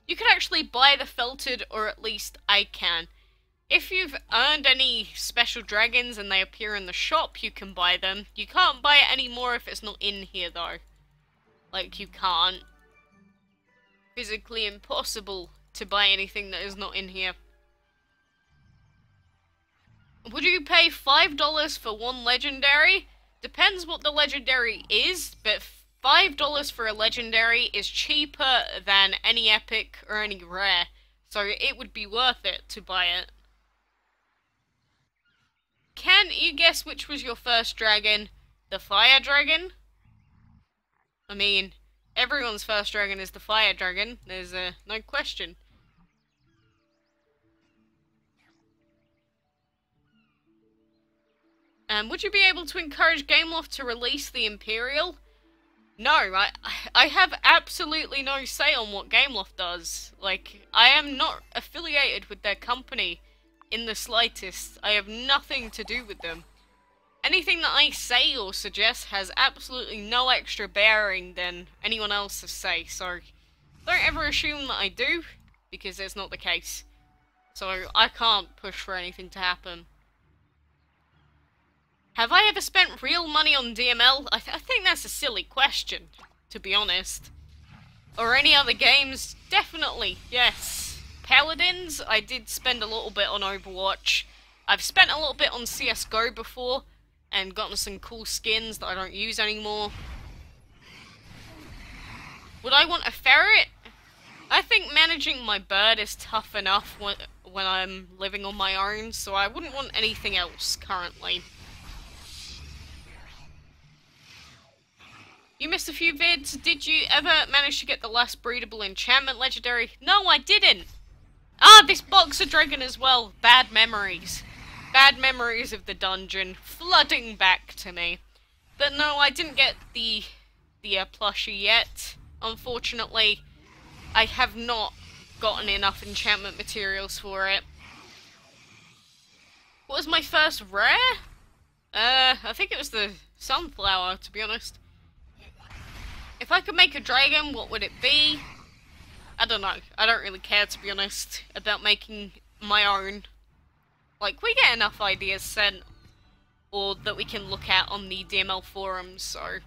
You can actually buy the felted, or at least I can. If you've earned any special dragons and they appear in the shop, you can buy them. You can't buy it anymore if it's not in here, though. Like, you can't. Physically impossible to buy anything that is not in here. Would you pay $5 for one legendary? Depends what the legendary is, but $5 for a legendary is cheaper than any epic or any rare. So it would be worth it to buy it. Can you guess which was your first dragon? The fire dragon? I mean, everyone's first dragon is the fire dragon. There's no question. Would you be able to encourage Gameloft to release the Imperial? No, I have absolutely no say on what Gameloft does. Like, I am not affiliated with their company in the slightest. I have nothing to do with them. Anything that I say or suggest has absolutely no extra bearing than anyone else's say, so don't ever assume that I do, because it's not the case. So I can't push for anything to happen. Have I ever spent real money on DML? I think that's a silly question, to be honest. Or any other games? Definitely, yes. Paladins, I did spend a little bit on Overwatch. I've spent a little bit on CSGO before, and gotten some cool skins that I don't use anymore. Would I want a ferret? I think managing my bird is tough enough when I'm living on my own, so I wouldn't want anything else currently. You missed a few vids. Did you ever manage to get the last breedable enchantment legendary? No, I didn't! Ah, this boxer dragon as well. Bad memories. Bad memories of the dungeon flooding back to me. But no, I didn't get the plushie yet. Unfortunately, I have not gotten enough enchantment materials for it. What was my first rare? I think it was the sunflower, to be honest. If I could make a dragon, what would it be? I don't know. I don't really care, to be honest, about making my own. Like, we get enough ideas sent, or that we can look at on the DML forums, so...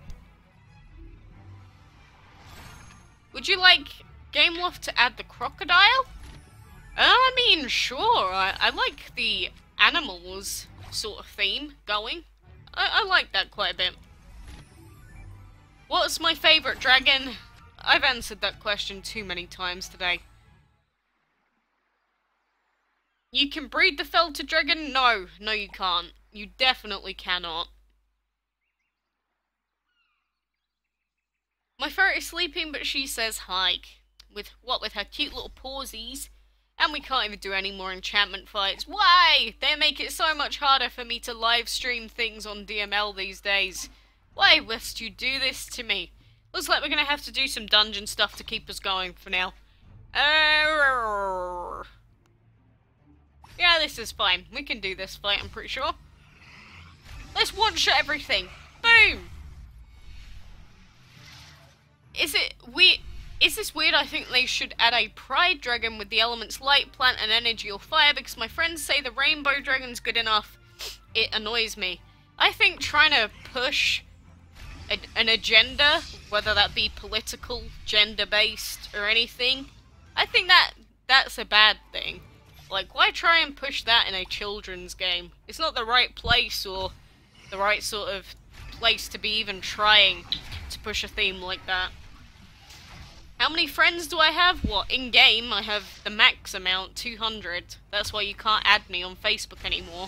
Would you like Gameloft to add the crocodile? I mean, sure. I like the animals sort of theme going. I like that quite a bit. What's my favourite dragon? I've answered that question too many times today. You can breed the felted dragon? No, you can't. You definitely cannot. My ferret is sleeping, but she says hi. With her cute little pawsies. And we can't even do any more enchantment fights. Why? They make it so much harder for me to live stream things on DML these days. Why must you do this to me? Looks like we're gonna have to do some dungeon stuff to keep us going for now. Yeah, this is fine. We can do this fight, I'm pretty sure. Let's one-shot everything. Boom! Is this weird? I think they should add a pride dragon with the elements light, plant, and energy or fire, because my friends say the rainbow dragon's good enough. It annoys me. I think trying to push an agenda, whether that be political, gender-based, or anything, I think that's a bad thing. Like, why try and push that in a children's game? It's not the right place or the right sort of place to be even trying to push a theme like that. How many friends do I have? What, in-game, I have the max amount, 200. That's why you can't add me on Facebook anymore.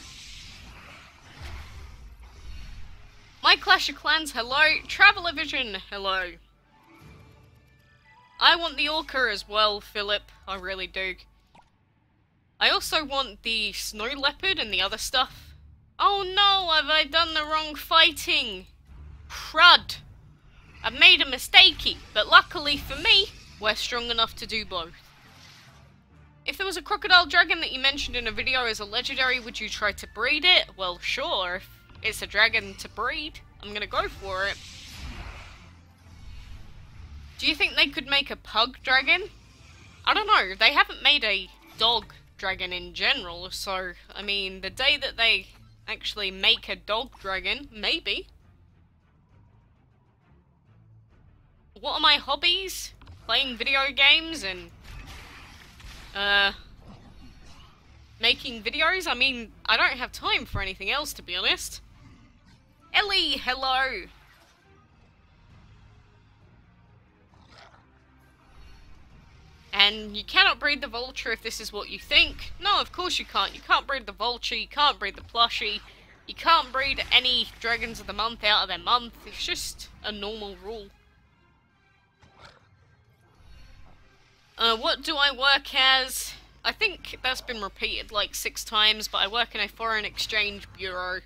My Clash of Clans, hello. Travelovision, hello. I want the Orca as well, Philip. I really do. I also want the Snow Leopard and the other stuff. Oh no, have I done the wrong fighting? Crud. I've made a mistakey, but luckily for me, we're strong enough to do both. If there was a crocodile dragon that you mentioned in a video as a legendary, would you try to breed it? Well, sure. If it's a dragon to breed, I'm gonna go for it. Do you think they could make a pug dragon? I don't know. They haven't made a dog dragon in general, so, I mean, the day that they actually make a dog dragon, maybe. What are my hobbies? Playing video games and, making videos? I mean, I don't have time for anything else, to be honest. Ellie, hello! And you cannot breed the vulture if this is what you think. No, of course you can't. You can't breed the vulture, you can't breed the plushie, you can't breed any dragons of the month out of their month. It's just a normal rule. What do I work as? I think that's been repeated like 6 times, but I work in a foreign exchange bureau.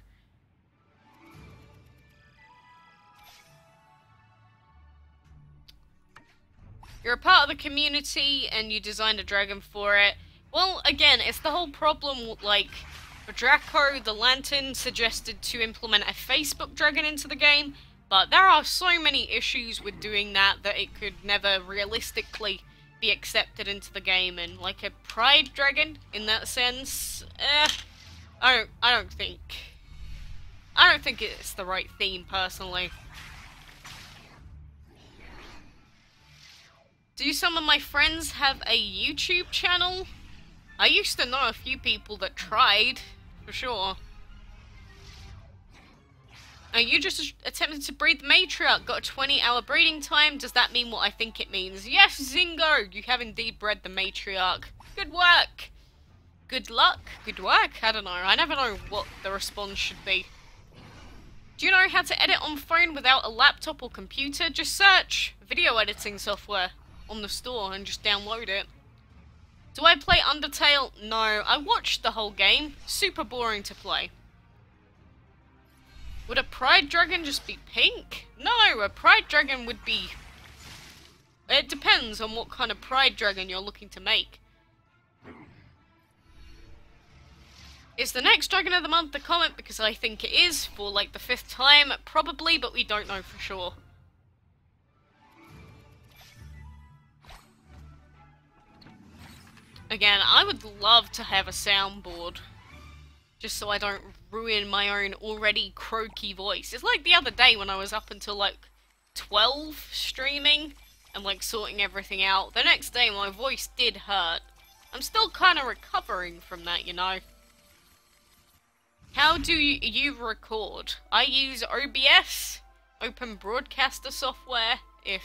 You're a part of the community and you designed a dragon for it. Well, again, it's the whole problem, like, Draco the Lantern suggested to implement a Facebook dragon into the game, but there are so many issues with doing that it could never realistically be accepted into the game, and like a pride dragon in that sense. I don't think it's the right theme personally. Do some of my friends have a YouTube channel? I used to know a few people that tried, for sure. You just attempted to breed the matriarch, got a 20-hour breeding time. Does that mean what I think it means? Yes, Zingo! You have indeed bred the matriarch. Good work! Good luck? Good work? I don't know. I never know what the response should be. Do you know how to edit on phone without a laptop or computer? Just search video editing software on the store and just download it. Do I play Undertale? No. I watched the whole game. Super boring to play. Would a pride dragon just be pink? No, a pride dragon would be... It depends on what kind of pride dragon you're looking to make. Is the next Dragon of the Month a comment? Because I think it is, for like the 5th time, probably, but we don't know for sure. Again, I would love to have a soundboard. Just so I don't ruin my own already croaky voice. It's like the other day when I was up until like 12 streaming and like sorting everything out. The next day my voice did hurt. I'm still kind of recovering from that, you know. How do you record? I use OBS, Open Broadcaster software, if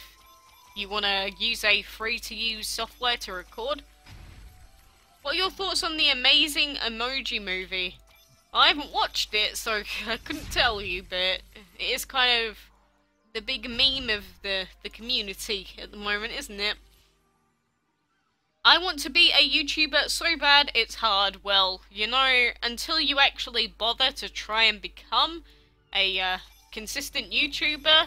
you want to use a free-to-use software to record. What are your thoughts on the amazing Emoji Movie? I haven't watched it, so I couldn't tell you, but it is kind of the big meme of the community at the moment, isn't it? I want to be a YouTuber so bad it's hard. Well, you know, until you actually bother to try and become a consistent YouTuber,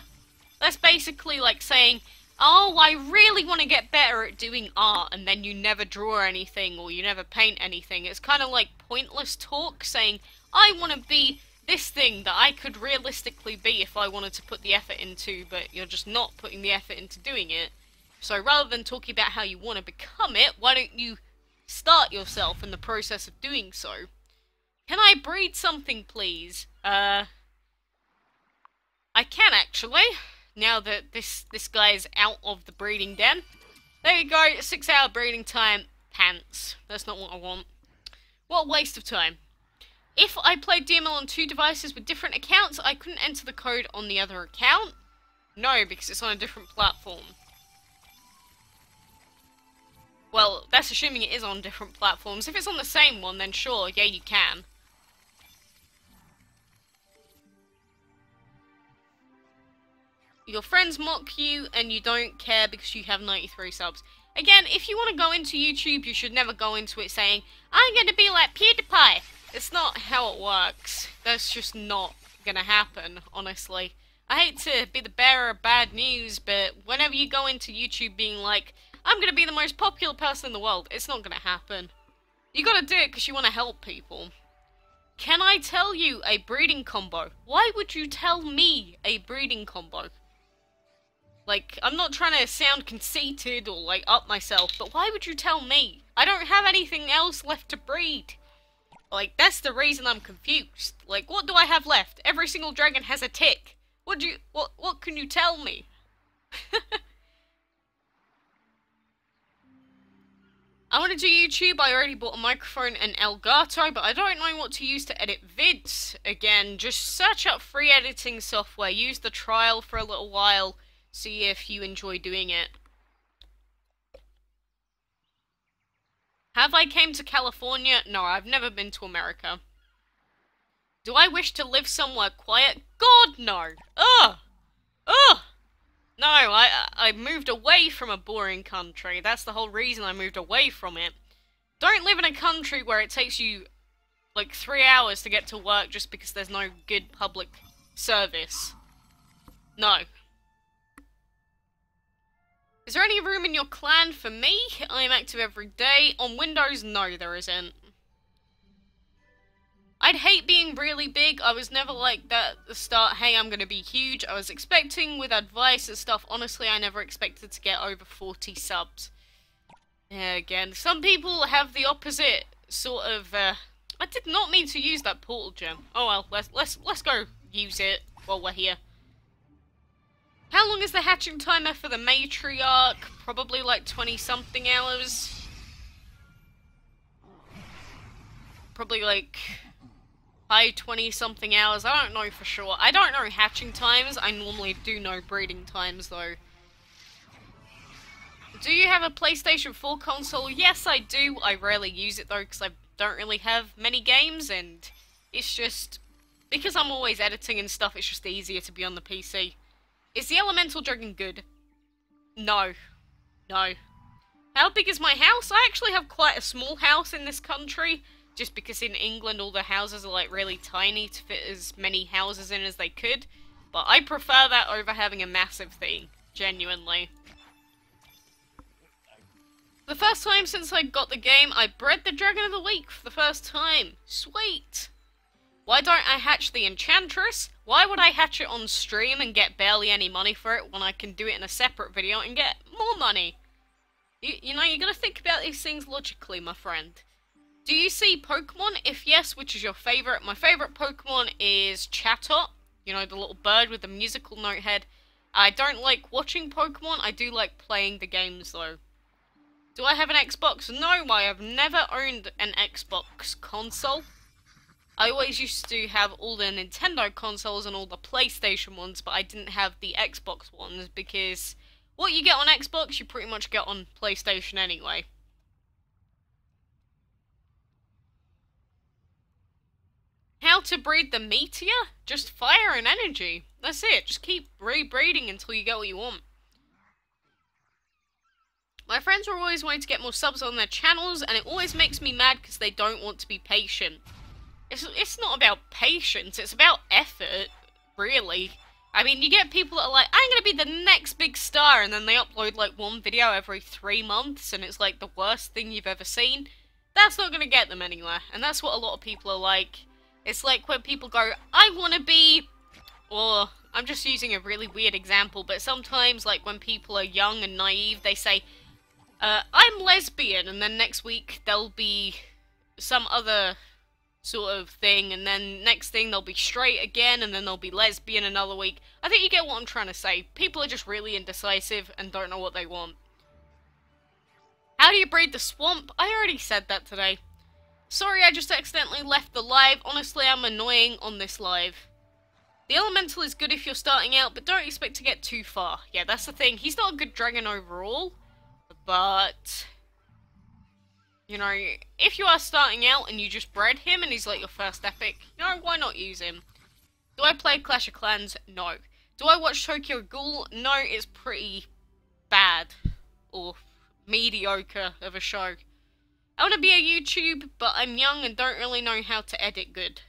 that's basically like saying, oh, I really want to get better at doing art, and then you never draw anything or you never paint anything. It's kind of like pointless talk saying, I want to be this thing that I could realistically be if I wanted to put the effort into, but you're just not putting the effort into doing it. So rather than talking about how you want to become it, why don't you start yourself in the process of doing so? Can I breed something, please? I can actually. Now that this guy is out of the breeding den. There you go, 6-hour breeding time. Pants. That's not what I want. What a waste of time. If I played DML on 2 devices with different accounts, I couldn't enter the code on the other account? No, because it's on a different platform. Well, that's assuming it is on different platforms. If it's on the same one, then sure, yeah, you can. Your friends mock you and you don't care because you have 93 subs. Again, if you want to go into YouTube, you should never go into it saying, I'm going to be like PewDiePie. It's not how it works. That's just not going to happen, honestly. I hate to be the bearer of bad news, but whenever you go into YouTube being like, I'm going to be the most popular person in the world, it's not going to happen. You got to do it because you want to help people. Can I tell you a breeding combo? Why would you tell me a breeding combo? Like, I'm not trying to sound conceited or, like, up myself, but why would you tell me? I don't have anything else left to breed. Like, that's the reason I'm confused. Like, what do I have left? Every single dragon has a tick. What can you tell me? I want to do YouTube. I already bought a microphone and Elgato, but I don't know what to use to edit vids. Again, just search up free editing software. Use the trial for a little while. See if you enjoy doing it. Have I came to California? No, I've never been to America. Do I wish to live somewhere quiet? God, no! Ugh! Ugh! No, I moved away from a boring country. That's the whole reason I moved away from it. Don't live in a country where it takes you, like, 3 hours to get to work just because there's no good public service. No. Is there any room in your clan for me? I am active every day. On Windows, no, there isn't. I'd hate being really big. I was never like that at the start. Hey, I'm gonna be huge. I was expecting with advice and stuff. Honestly, I never expected to get over 40 subs. Yeah, again, some people have the opposite sort of, I did not mean to use that portal gem. Oh well, let's go use it while we're here. How long is the hatching timer for the matriarch? Probably like 20-something hours. Probably like high 20-something hours. I don't know for sure. I don't know hatching times. I normally do know breeding times though. Do you have a PlayStation 4 console? Yes, I do. I rarely use it though because I don't really have many games, and it's just because I'm always editing and stuff, it's just easier to be on the PC. Is the elemental dragon good? No. No. How big is my house? I actually have quite a small house in this country, just because in England all the houses are like really tiny to fit as many houses in as they could. But I prefer that over having a massive thing, genuinely. The first time since I got the game, I bred the Dragon of the Week for the first time. Sweet! Why don't I hatch the Enchantress? Why would I hatch it on stream and get barely any money for it when I can do it in a separate video and get more money? You know, you gotta think about these things logically, my friend. Do you see Pokemon? If yes, which is your favourite? My favourite Pokemon is Chatot. You know, the little bird with the musical note head. I don't like watching Pokemon, I do like playing the games though. Do I have an Xbox? No, I have never owned an Xbox console. I always used to have all the Nintendo consoles and all the PlayStation ones, but I didn't have the Xbox ones because what you get on Xbox, you pretty much get on PlayStation anyway. How to breed the Meteor? Just fire and energy. That's it. Just keep rebreeding until you get what you want. My friends are always wanting to get more subs on their channels, and it always makes me mad because they don't want to be patient. It's not about patience, it's about effort, really. I mean, you get people that are like, I'm gonna be the next big star, and then they upload like one video every 3 months, and it's like the worst thing you've ever seen. That's not gonna get them anywhere, and that's what a lot of people are like. It's like when people go, I wanna be, or I'm just using a really weird example, but sometimes like when people are young and naive, they say, I'm lesbian, and then next week they'll be some other sort of thing, and then next thing they'll be straight again, and then they'll be lesbian another week. I think you get what I'm trying to say. People are just really indecisive and don't know what they want. How do you breed the swamp? I already said that today. Sorry, I just accidentally left the live. Honestly, I'm annoying on this live. The elemental is good if you're starting out, but don't expect to get too far. Yeah, that's the thing. He's not a good dragon overall. But, you know, if you are starting out and you just bred him and he's like your first epic, you know, why not use him? Do I play Clash of Clans? No. Do I watch Tokyo Ghoul? No, it's pretty bad. Or mediocre of a show. I want to be a YouTube, but I'm young and don't really know how to edit good.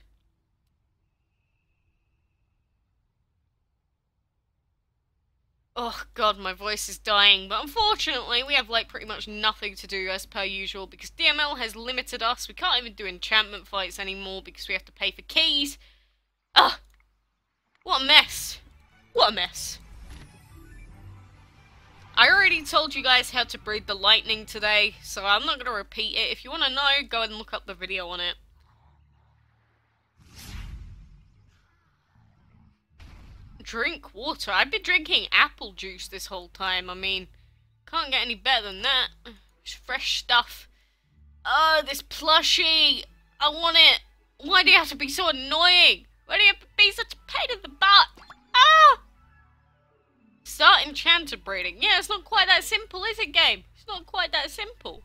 Oh god, my voice is dying, but unfortunately we have like pretty much nothing to do as per usual because DML has limited us. We can't even do enchantment fights anymore because we have to pay for keys. Ugh! What a mess. What a mess. I already told you guys how to breed the lightning today, so I'm not going to repeat it. If you want to know, go ahead and look up the video on it. Drink water. I've been drinking apple juice this whole time. I mean, can't get any better than that. It's fresh stuff. Oh, this plushie. I want it. Why do you have to be so annoying? Why do you have to be such a pain in the butt? Ah! Start enchanted breeding. Yeah, it's not quite that simple, is it, game? It's not quite that simple.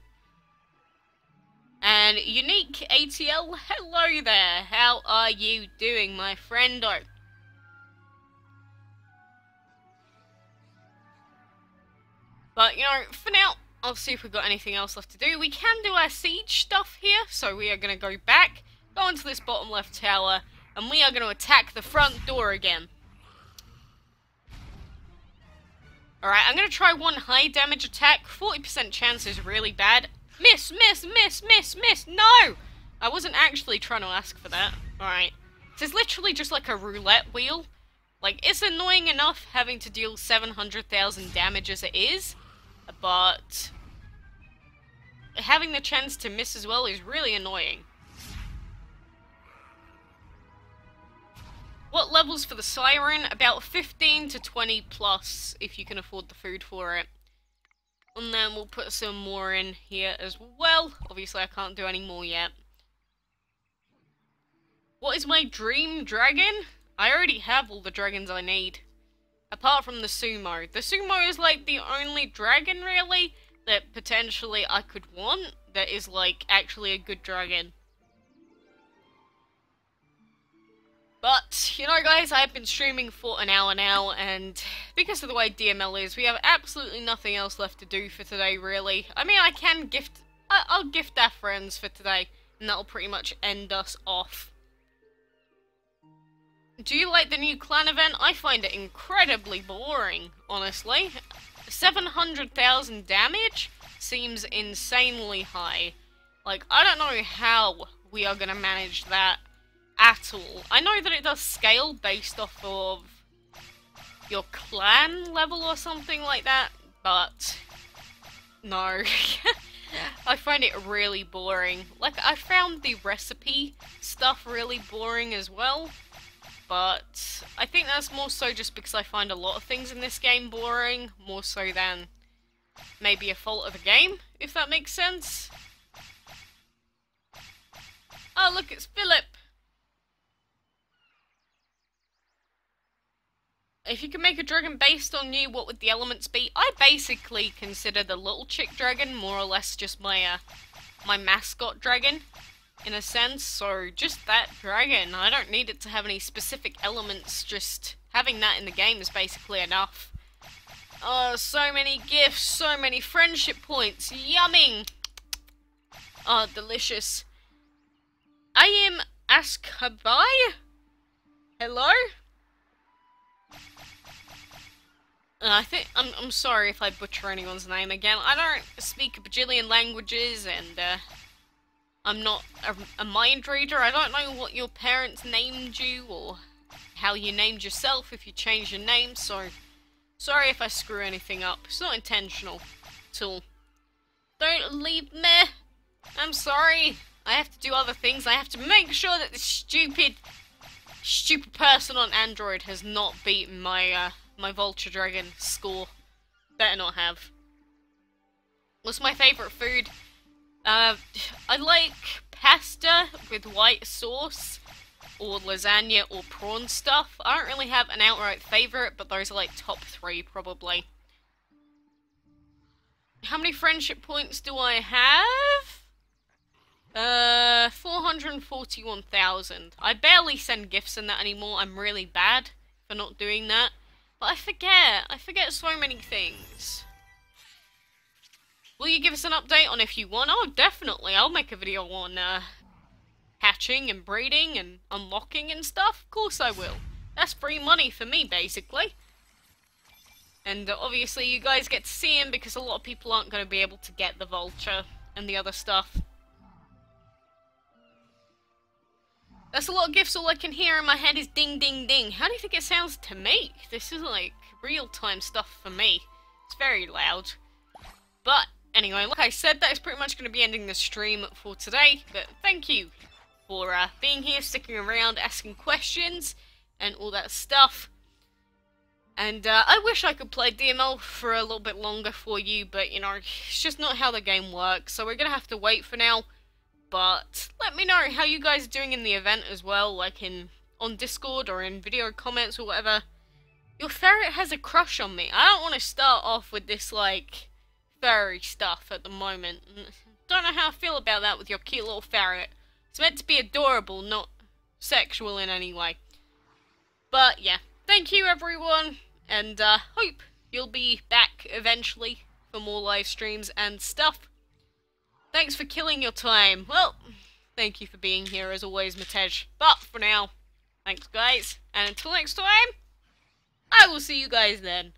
And unique ATL, hello there. How are you doing, my friendo? But, you know, for now, I'll see if we've got anything else left to do. We can do our siege stuff here, so we are going to go back, go into this bottom left tower, and we are going to attack the front door again. Alright, I'm going to try one high damage attack. 40% chance is really bad. Miss, miss, miss, miss, miss, no! I wasn't actually trying to ask for that. Alright. This is literally just like a roulette wheel. Like, it's annoying enough having to deal 700,000 damage as it is. But having the chance to miss as well is really annoying. What levels for the Siren? About 15 to 20 plus, if you can afford the food for it. And then we'll put some more in here as well. Obviously, I can't do any more yet. What is my dream dragon? I already have all the dragons I need. Apart from the Sumo. The Sumo is like the only dragon, really, that potentially I could want that is like actually a good dragon. But, you know guys, I've been streaming for an hour now, and because of the way DML is, we have absolutely nothing else left to do for today, really. I mean, I can gift... I'll gift our friends for today, and that'll pretty much end us off. Do you like the new clan event? I find it incredibly boring, honestly. 700,000 damage seems insanely high. Like, I don't know how we are gonna manage that at all. I know that it does scale based off of your clan level or something like that, but no. I find it really boring. Like, I found the recipe stuff really boring as well, but I think that's more so just because I find a lot of things in this game boring, more so than maybe a fault of the game, if that makes sense. Oh, look, it's Philip! If you could make a dragon based on you, what would the elements be? I basically consider the little chick dragon more or less just my my mascot dragon, in a sense. So just that dragon. I don't need it to have any specific elements. Just having that in the game is basically enough. Oh, so many gifts, so many friendship points. Yumming! Oh, delicious. I am Askabai? Hello? I'm sorry if I butcher anyone's name again. I don't speak a bajillion languages, and I'm not a mind reader. I don't know what your parents named you, or how you named yourself if you changed your name, so sorry if I screw anything up. It's not intentional at all. Don't leave me. I'm sorry. I have to do other things. I have to make sure that this stupid person on Android has not beaten my my Vulture Dragon score. Better not have. What's my favourite food? I like pasta with white sauce, or lasagna, or prawn stuff. I don't really have an outright favourite, but those are like top 3 probably. How many friendship points do I have? 441,000. I barely send gifts in that anymore. I'm really bad for not doing that. But I forget so many things. Will you give us an update on if you won? Oh, definitely. I'll make a video on hatching and breeding and unlocking and stuff. Of course I will. That's free money for me, basically. And obviously you guys get to see him because a lot of people aren't going to be able to get the Vulture and the other stuff. That's a lot of gifts. All I can hear in my head is ding, ding, ding. How do you think it sounds to me? This is like real-time stuff for me. It's very loud. But anyway, like I said, that is pretty much going to be ending the stream for today. But thank you for being here, sticking around, asking questions, and all that stuff. And I wish I could play DML for a little bit longer for you, but you know, it's just not how the game works. So we're going to have to wait for now. But let me know how you guys are doing in the event as well, like on Discord or in video comments or whatever. Your ferret has a crush on me. I don't want to start off with this, like, furry stuff at the moment. Don't know how I feel about that with your cute little ferret. It's meant to be adorable, not sexual in any way. But, yeah. Thank you, everyone. And, hope you'll be back eventually for more live streams and stuff. Thanks for killing your time. Well, thank you for being here as always, Matej. But for now, thanks guys, and until next time, I will see you guys then.